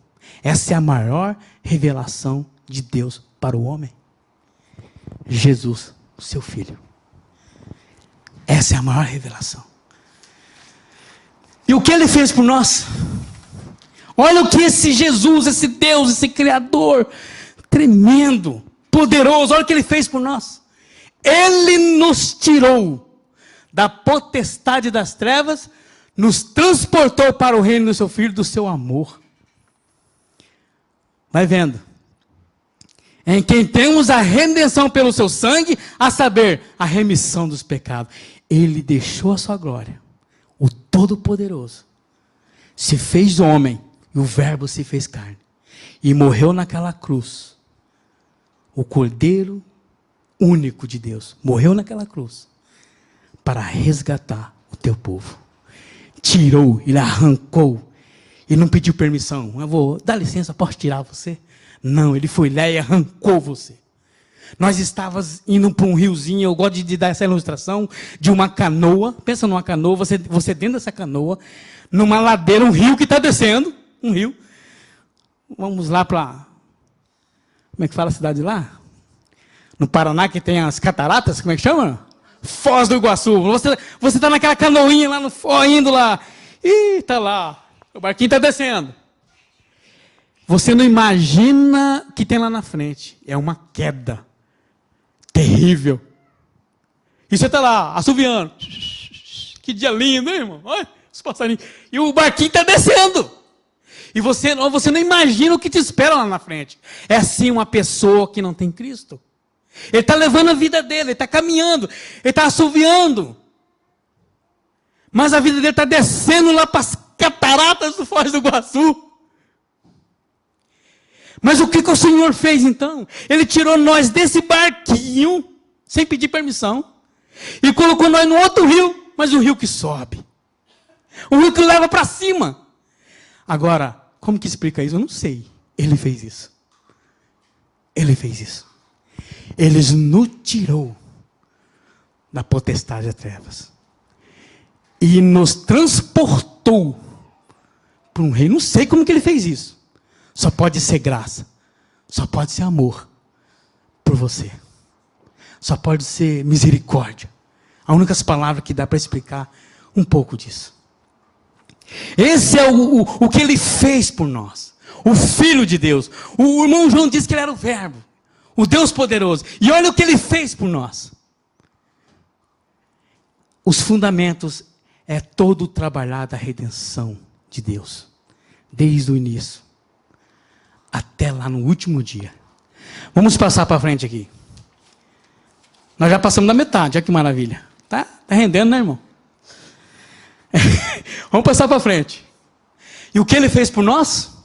Essa é a maior revelação de Deus para o homem. Jesus, o seu Filho. Essa é a maior revelação. E o que Ele fez por nós? Olha o que esse Jesus, esse Deus, esse Criador tremendo, poderoso, olha o que Ele fez por nós. Ele nos tirou da potestade das trevas, nos transportou para o reino do seu Filho, do seu amor. Vai vendo. Em quem temos a redenção pelo seu sangue, a saber, a remissão dos pecados. Ele deixou a sua glória. O Todo-Poderoso se fez homem e o Verbo se fez carne. E morreu naquela cruz. O Cordeiro único de Deus morreu naquela cruz para resgatar o teu povo. Tirou, ele arrancou e não pediu permissão. Eu vou, dá licença, posso tirar você? Não, ele foi lá e arrancou você. Nós estávamos indo para um riozinho, eu gosto de dar essa ilustração, de uma canoa. Pensa numa canoa, você dentro dessa canoa, numa ladeira, um rio que está descendo, um rio. Vamos lá para, como é que fala a cidade lá? No Paraná, que tem as cataratas, como é que chama? Foz do Iguaçu. Você está naquela canoinha lá, indo lá. Ih, está lá, o barquinho está descendo. Você não imagina o que tem lá na frente. É uma queda terrível. E você está lá, assoviando. Que dia lindo, hein, irmão? Olha os passarinhos. E o barquinho está descendo. E você não imagina o que te espera lá na frente. É assim uma pessoa que não tem Cristo. Ele está levando a vida dele, ele está caminhando, ele está assoviando. Mas a vida dele está descendo lá para as cataratas do Foz do Iguaçu. Mas o que o Senhor fez então? Ele tirou nós desse barquinho, sem pedir permissão, e colocou nós no outro rio, mas um rio que sobe. Um rio que leva para cima. Agora, como que explica isso? Eu não sei. Ele fez isso. Ele fez isso. Ele nos tirou da potestade das trevas. E nos transportou para um reino. Não sei como que ele fez isso. Só pode ser graça. Só pode ser amor por você. Só pode ser misericórdia. A única palavra que dá para explicar um pouco disso. Esse é o que ele fez por nós. O Filho de Deus. O irmão João disse que ele era o Verbo. O Deus poderoso. E olha o que ele fez por nós. Os fundamentos é todo o trabalhar da redenção de Deus. Desde o início. Até lá no último dia. Vamos passar para frente aqui. Nós já passamos da metade. Olha que maravilha. Tá rendendo, né, irmão? Vamos passar para frente. E o que ele fez por nós?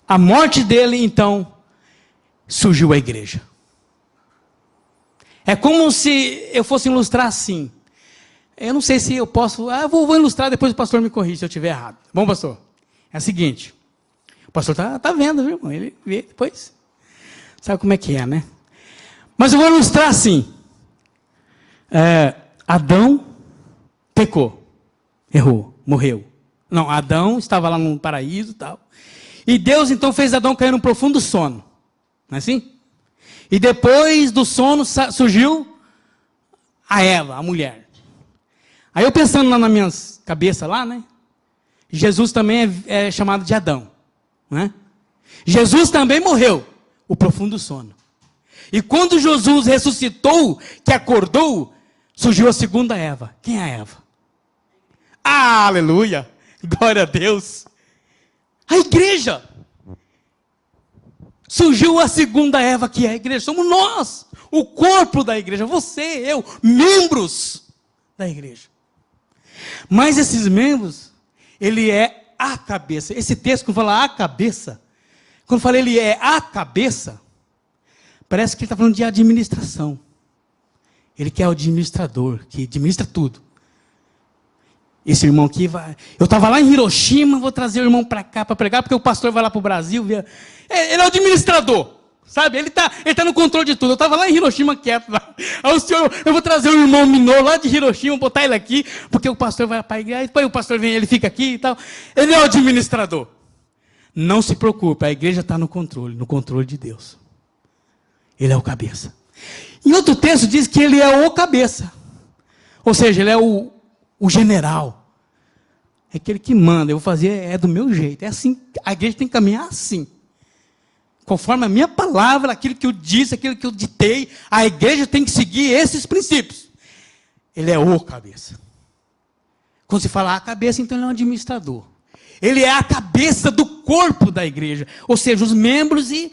A morte dele, então, surgiu a igreja. É como se eu fosse ilustrar assim. Eu não sei se eu posso... vou ilustrar, depois o pastor me corrige se eu estiver errado. Bom, pastor? É o seguinte. O pastor tá vendo, viu, irmão? Ele vê depois. Sabe como é que é, né? Mas eu vou ilustrar assim. Adão pecou. Errou. Morreu. Não, Adão estava lá no paraíso e tal. E Deus então fez Adão cair num profundo sono. Não é assim? E depois do sono surgiu a Eva, a mulher. Aí eu pensando lá na minha cabeça lá, né? Jesus também é chamado de Adão. Né? Jesus também morreu. O profundo sono. E quando Jesus ressuscitou, que acordou, surgiu a segunda Eva. Quem é a Eva? Aleluia! Glória a Deus! A igreja! Surgiu a segunda Eva, que é a igreja. Somos nós, o corpo da igreja. Você, eu, membros da igreja. Mas esses membros, ele é a cabeça. Esse texto, quando fala a cabeça, quando fala ele é a cabeça, parece que ele está falando de administração. Ele que é o administrador, que administra tudo. Esse irmão aqui vai... Eu estava lá em Hiroshima, vou trazer o irmão para cá para pregar, porque o pastor vai lá para o Brasil. Ele é o administrador, sabe? Ele tá no controle de tudo. Eu estava lá em Hiroshima quieto. Lá. Aí o senhor, eu vou trazer o irmão Minô lá de Hiroshima, botar ele aqui, porque o pastor vai para a igreja, depois o pastor vem, ele fica aqui e tal. Ele é o administrador. Não se preocupe, a igreja está no controle de Deus. Ele é o cabeça. Em outro texto diz que ele é o cabeça. Ou seja, ele é o general. É aquele que manda. Eu vou fazer, do meu jeito. É assim, a igreja tem que caminhar assim. Conforme a minha palavra, aquilo que eu disse, aquilo que eu ditei, a igreja tem que seguir esses princípios. Ele é o cabeça. Quando se fala a cabeça, então ele é um administrador. Ele é a cabeça do corpo da igreja. Ou seja, os membros, e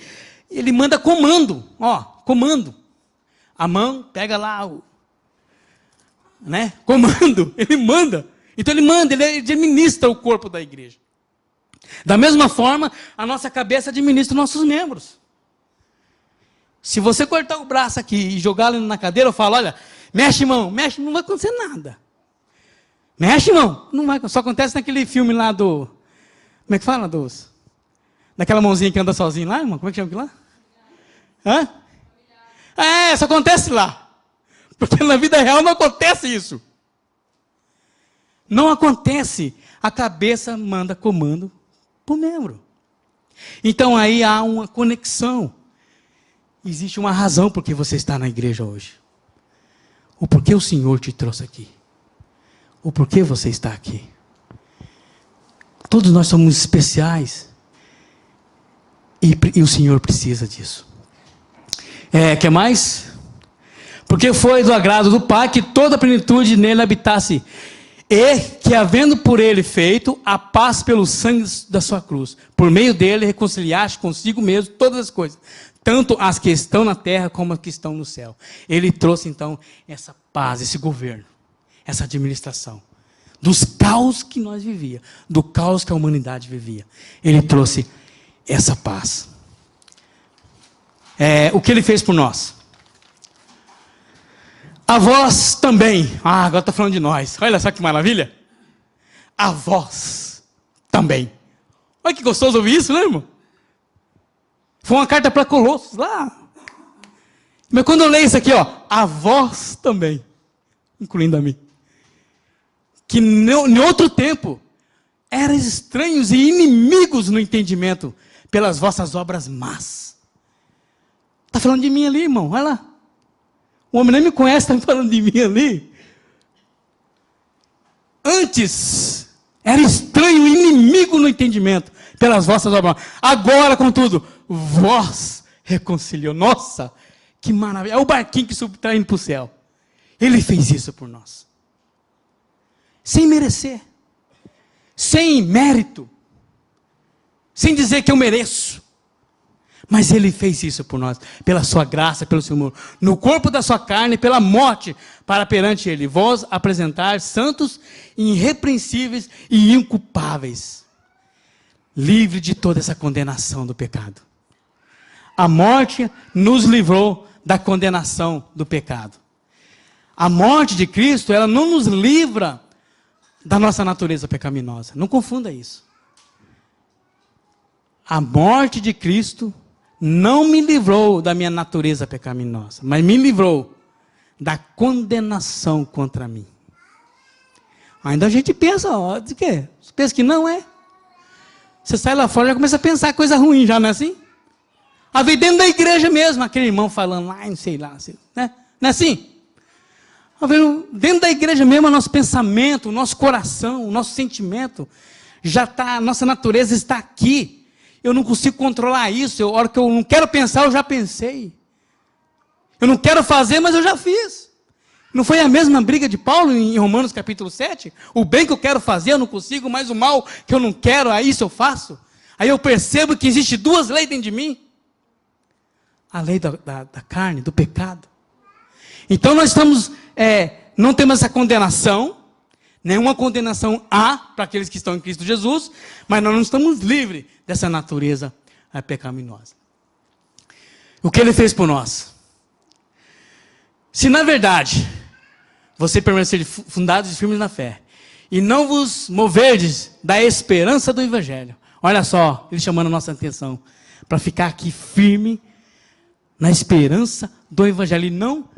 ele manda comando. Comando. A mão pega lá comando. Ele manda. Então ele manda, ele administra o corpo da igreja. Da mesma forma, a nossa cabeça administra os nossos membros. Se você cortar o braço aqui e jogar ele na cadeira, eu falo, olha, mexe mão, não vai acontecer nada. Mexe mão, não vai, só acontece naquele filme lá do... Como é que fala? Daquela mãozinha que anda sozinha lá, irmão? Como é que chama aquilo lá? Hã? Isso acontece lá. Porque na vida real não acontece isso. Não acontece. A cabeça manda comando para o membro. Então aí há uma conexão. Existe uma razão por que você está na igreja hoje. O porquê o Senhor te trouxe aqui. O porquê você está aqui. Todos nós somos especiais. E o Senhor precisa disso. Quer mais? Porque foi do agrado do Pai que toda a plenitude nele habitasse. E que, havendo por ele feito a paz pelo sangue da sua cruz, por meio dele reconciliaste consigo mesmo todas as coisas, tanto as que estão na terra como as que estão no céu. Ele trouxe então essa paz, esse governo, essa administração, dos caos que nós vivíamos, do caos que a humanidade vivia. Ele trouxe essa paz. O que ele fez por nós? A vós também. Agora está falando de nós. Olha só que maravilha. A vós também. Olha que gostoso ouvir isso, né, irmão? Foi uma carta para Colossos lá. Mas quando eu leio isso aqui, a vós também, incluindo a mim, que em outro tempo eram estranhos e inimigos no entendimento pelas vossas obras más. Está falando de mim ali, irmão. Olha lá. O homem nem me conhece, está me falando de mim ali. Antes, era estranho, inimigo no entendimento, pelas vossas obras. Agora, contudo, vós reconciliou. Nossa, que maravilha. É o barquinho que está indo para o céu. Ele fez isso por nós. Sem merecer. Sem mérito. Sem dizer que eu mereço. Mas ele fez isso por nós, pela sua graça, pelo seu amor, no corpo da sua carne, pela morte, para perante ele, vós apresentar santos, irrepreensíveis e inculpáveis, livre de toda essa condenação do pecado. A morte nos livrou da condenação do pecado. A morte de Cristo, ela não nos livra da nossa natureza pecaminosa. Não confunda isso. A morte de Cristo não me livrou da minha natureza pecaminosa, mas me livrou da condenação contra mim. Ainda a gente pensa, de quê? Você pensa que não é? Você sai lá fora e já começa a pensar coisa ruim, já não é assim? Vem dentro da igreja mesmo, aquele irmão falando, não sei lá, né? Não é assim? Dentro da igreja mesmo, o nosso pensamento, o nosso coração, o nosso sentimento, já está, a nossa natureza está aqui. Eu não consigo controlar isso. A hora que eu não quero pensar, eu já pensei. Eu não quero fazer, mas eu já fiz. Não foi a mesma briga de Paulo em Romanos capítulo 7? O bem que eu quero fazer, eu não consigo, mas o mal que eu não quero, isso eu faço. Aí eu percebo que existe duas leis dentro de mim. A lei da carne, do pecado. Então nós estamos, não temos essa condenação. Nenhuma condenação há para aqueles que estão em Cristo Jesus, mas nós não estamos livres dessa natureza pecaminosa. O que ele fez por nós? Se na verdade você permanecer fundados e firmes na fé, e não vos moverdes da esperança do Evangelho. Olha só, ele chamando a nossa atenção, para ficar aqui firme na esperança do Evangelho, e não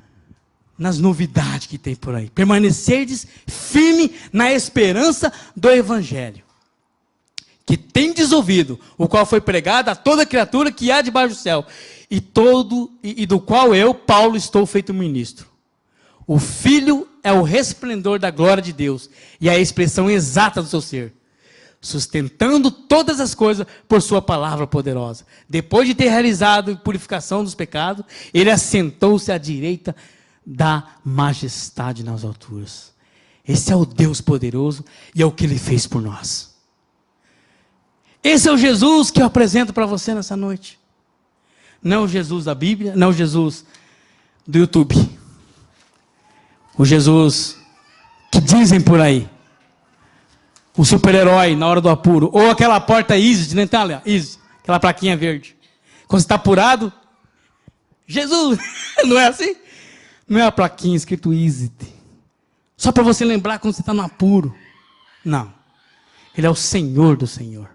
nas novidades que tem por aí. Permanecerdes firme na esperança do Evangelho, que tendes ouvido, o qual foi pregado a toda criatura que há debaixo do céu, e do qual eu, Paulo, estou feito ministro. O Filho é o resplendor da glória de Deus, e a expressão exata do seu ser, sustentando todas as coisas por sua palavra poderosa. Depois de ter realizado a purificação dos pecados, ele assentou-se à direita da majestade nas alturas. Esse é o Deus poderoso e é o que ele fez por nós. Esse é o Jesus que eu apresento para você nessa noite. Não é o Jesus da Bíblia, não é o Jesus do YouTube. O Jesus que dizem por aí. O super-herói na hora do apuro. Ou aquela porta Easy, né? Tá, Easy, aquela plaquinha verde. Quando você está apurado, Jesus, não é assim? Não é a plaquinha escrito Easy. Só para você lembrar quando você está no apuro. Não. Ele é o Senhor do Senhor.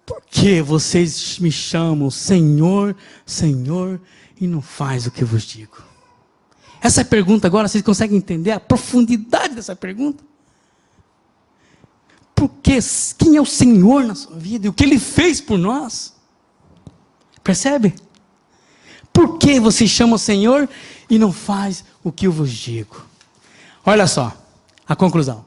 Por que vocês me chamam Senhor, Senhor, e não faz o que eu vos digo? Essa pergunta agora, vocês conseguem entender a profundidade dessa pergunta? Porque quem é o Senhor na sua vida e o que Ele fez por nós? Percebe? Por que vocês chamam Senhor e não faz o que eu vos digo? Olha só, a conclusão.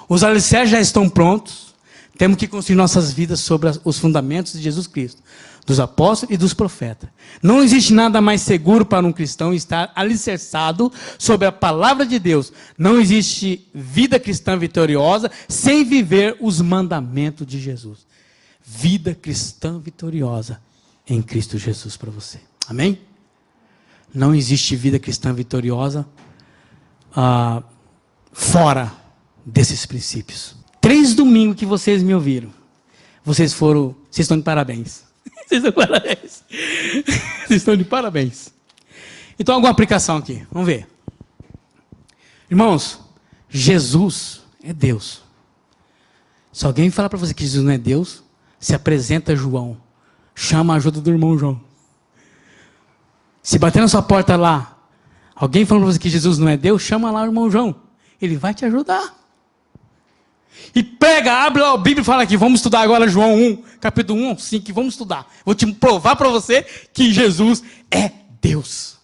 Os alicerces já estão prontos. Temos que construir nossas vidas sobre os fundamentos de Jesus Cristo, dos apóstolos e dos profetas. Não existe nada mais seguro para um cristão estar alicerçado sobre a palavra de Deus. Não existe vida cristã vitoriosa sem viver os mandamentos de Jesus. Vida cristã vitoriosa em Cristo Jesus para você. Amém? Não existe vida cristã vitoriosa fora desses princípios. 3 domingos que vocês me ouviram, vocês estão de parabéns. Vocês estão de parabéns. Vocês estão de parabéns. Então, alguma aplicação aqui? Vamos ver. Irmãos, Jesus é Deus. Se alguém falar para você que Jesus não é Deus, se apresenta a João. Chama a ajuda do irmão João. Se bater na sua porta lá, alguém falando para você que Jesus não é Deus, chama lá o irmão João. Ele vai te ajudar. E pega, abre a Bíblia e fala aqui, vamos estudar agora João 1, capítulo 1 ao 5, vamos estudar. Vou te provar para você que Jesus é Deus.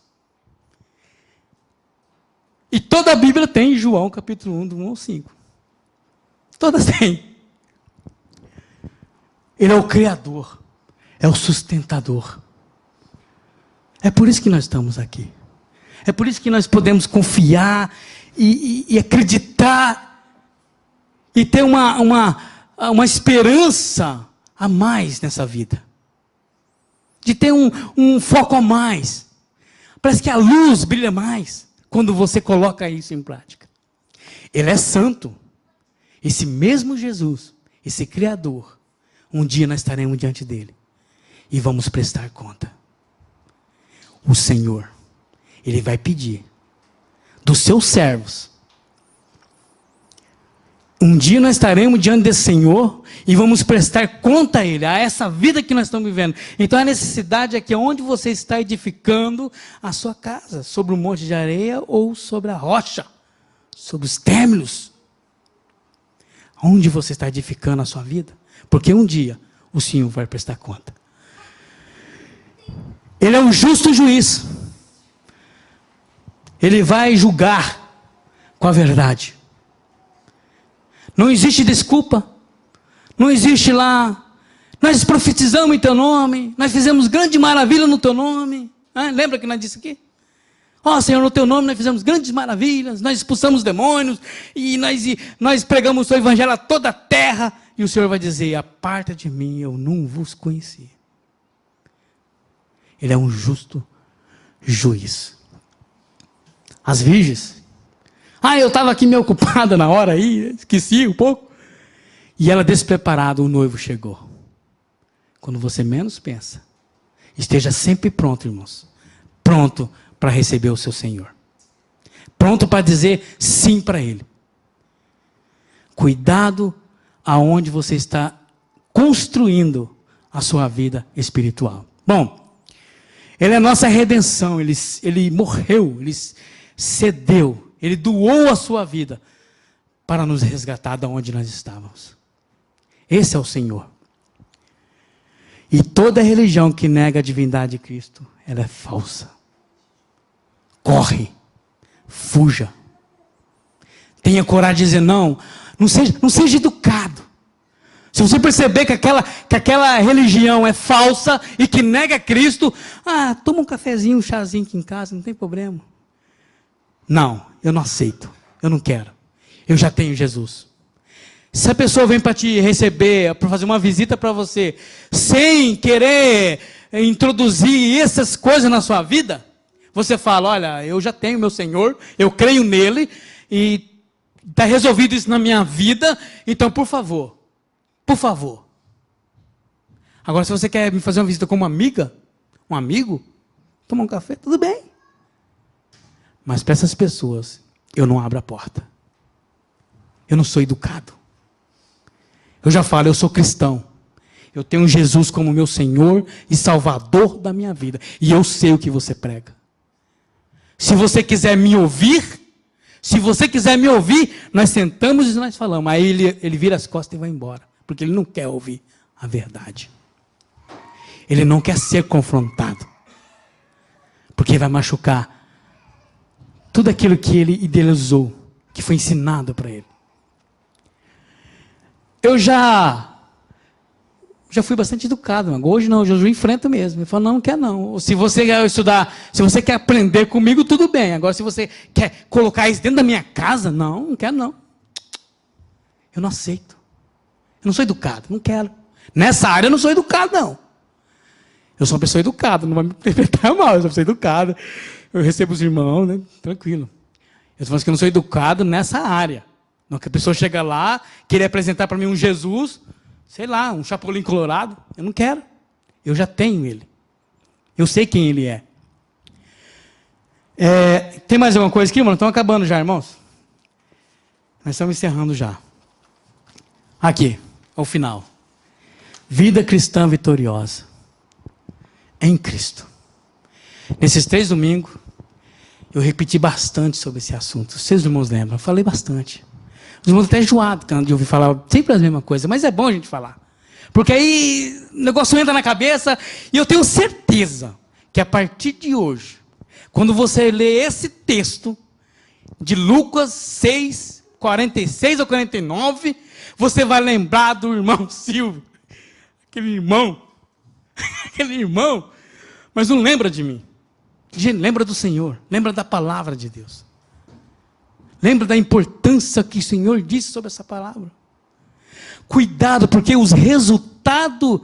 E toda a Bíblia tem João, capítulo 1, do 1 ao 5. Todas têm. Ele é o Criador, é o sustentador. É por isso que nós estamos aqui. É por isso que nós podemos confiar e acreditar e ter uma esperança a mais nessa vida. De ter um foco a mais. Parece que a luz brilha mais quando você coloca isso em prática. Ele é santo. Esse mesmo Jesus, esse Criador, um dia nós estaremos diante dele e vamos prestar conta. O Senhor, Ele vai pedir dos seus servos. Um dia nós estaremos diante desse Senhor e vamos prestar conta a Ele, a essa vida que nós estamos vivendo. Então a necessidade é que onde você está edificando a sua casa, sobre um monte de areia ou sobre a rocha, sobre os términos. Onde você está edificando a sua vida? Porque um dia o Senhor vai prestar conta. Ele é um justo juiz. Ele vai julgar com a verdade. Não existe desculpa. Não existe lá. Nós profetizamos em teu nome. Nós fizemos grande maravilha no teu nome. Lembra que nós disse aqui? Senhor, no teu nome nós fizemos grandes maravilhas. Nós expulsamos demônios. E nós pregamos o teu evangelho a toda a terra. E o Senhor vai dizer, aparta de mim, eu não vos conheci. Ele é um justo juiz. As virgens. Eu estava aqui meio ocupada na hora aí, esqueci um pouco. E ela despreparada, o noivo chegou. Quando você menos pensa. Esteja sempre pronto, irmãos. Pronto para receber o seu Senhor. Pronto para dizer sim para Ele. Cuidado aonde você está construindo a sua vida espiritual. Bom, Ele é a nossa redenção. Ele morreu, Ele cedeu. Ele doou a sua vida para nos resgatar de onde nós estávamos. Esse é o Senhor. E toda religião que nega a divindade de Cristo, ela é falsa. Corre, fuja. Tenha coragem de dizer não seja educado. Se você perceber que aquela religião é falsa e que nega Cristo, toma um cafezinho, um chazinho aqui em casa, não tem problema. Não, eu não aceito, eu não quero. Eu já tenho Jesus. Se a pessoa vem para te receber, para fazer uma visita para você, sem querer introduzir essas coisas na sua vida, você fala, olha, eu já tenho meu Senhor, eu creio nele, e está resolvido isso na minha vida, então por favor. Agora se você quer me fazer uma visita como uma amiga, um amigo, tomar um café, tudo bem. Mas para essas pessoas, eu não abro a porta. Eu não sou educado. Eu já falo, eu sou cristão. Eu tenho Jesus como meu Senhor e Salvador da minha vida. E eu sei o que você prega. Se você quiser me ouvir, nós sentamos e nós falamos. Aí ele vira as costas e vai embora. Porque ele não quer ouvir a verdade. Ele não quer ser confrontado. Porque vai machucar tudo aquilo que ele idealizou, que foi ensinado para ele. Eu já fui bastante educado, mas hoje não, hoje eu enfrento mesmo. Ele fala, não quer não. Se você quer estudar, se você quer aprender comigo, tudo bem. Agora, se você quer colocar isso dentro da minha casa, não quero não. Eu não aceito. Eu não sou educado, não quero. Nessa área eu não sou educado, não. Eu sou uma pessoa educada, não vai me interpretar mal, eu sou uma pessoa educada. Eu recebo os irmãos, né? Tranquilo. Eu estou falando que eu não sou educado nessa área. Não que a pessoa chega lá, querer apresentar para mim um Jesus, sei lá, um chapolim colorado. Eu não quero. Eu já tenho ele. Eu sei quem ele é. Tem mais alguma coisa aqui, irmão? Estão acabando já, irmãos? Nós estamos encerrando já. Aqui, ao final. Vida cristã vitoriosa. Em Cristo. Nesses 3 domingos, eu repeti bastante sobre esse assunto. Os seus irmãos lembram? Eu falei bastante. Os irmãos até enjoados de ouvir falar sempre as mesmas coisas, mas é bom a gente falar. Porque aí o negócio entra na cabeça e eu tenho certeza que a partir de hoje, quando você lê esse texto de Lucas 6, 46 ou 49, você vai lembrar do irmão Silvio. Aquele irmão, mas não lembra de mim. Lembra do Senhor, lembra da palavra de Deus. Lembra da importância que o Senhor disse sobre essa palavra. Cuidado, porque os resultados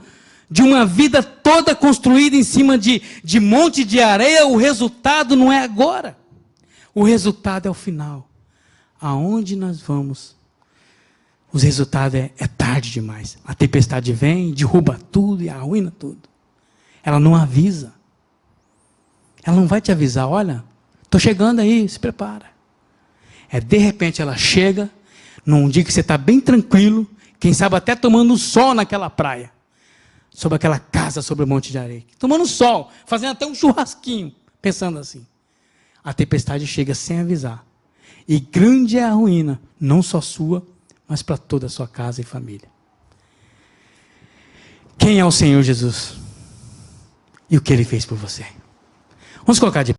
de uma vida toda construída em cima de monte de areia, o resultado não é agora. O resultado é o final. Aonde nós vamos, os resultados é tarde demais. A tempestade vem, derruba tudo e arruina tudo. Ela não avisa. Ela não vai te avisar, olha, estou chegando aí, se prepara. De repente ela chega, num dia que você está bem tranquilo, quem sabe até tomando sol naquela praia, sobre aquela casa, sobre o monte de areia. Tomando sol, fazendo até um churrasquinho, pensando assim. A tempestade chega sem avisar. E grande é a ruína, não só sua, mas para toda a sua casa e família. Quem é o Senhor Jesus? E o que Ele fez por você? Vamos colocar de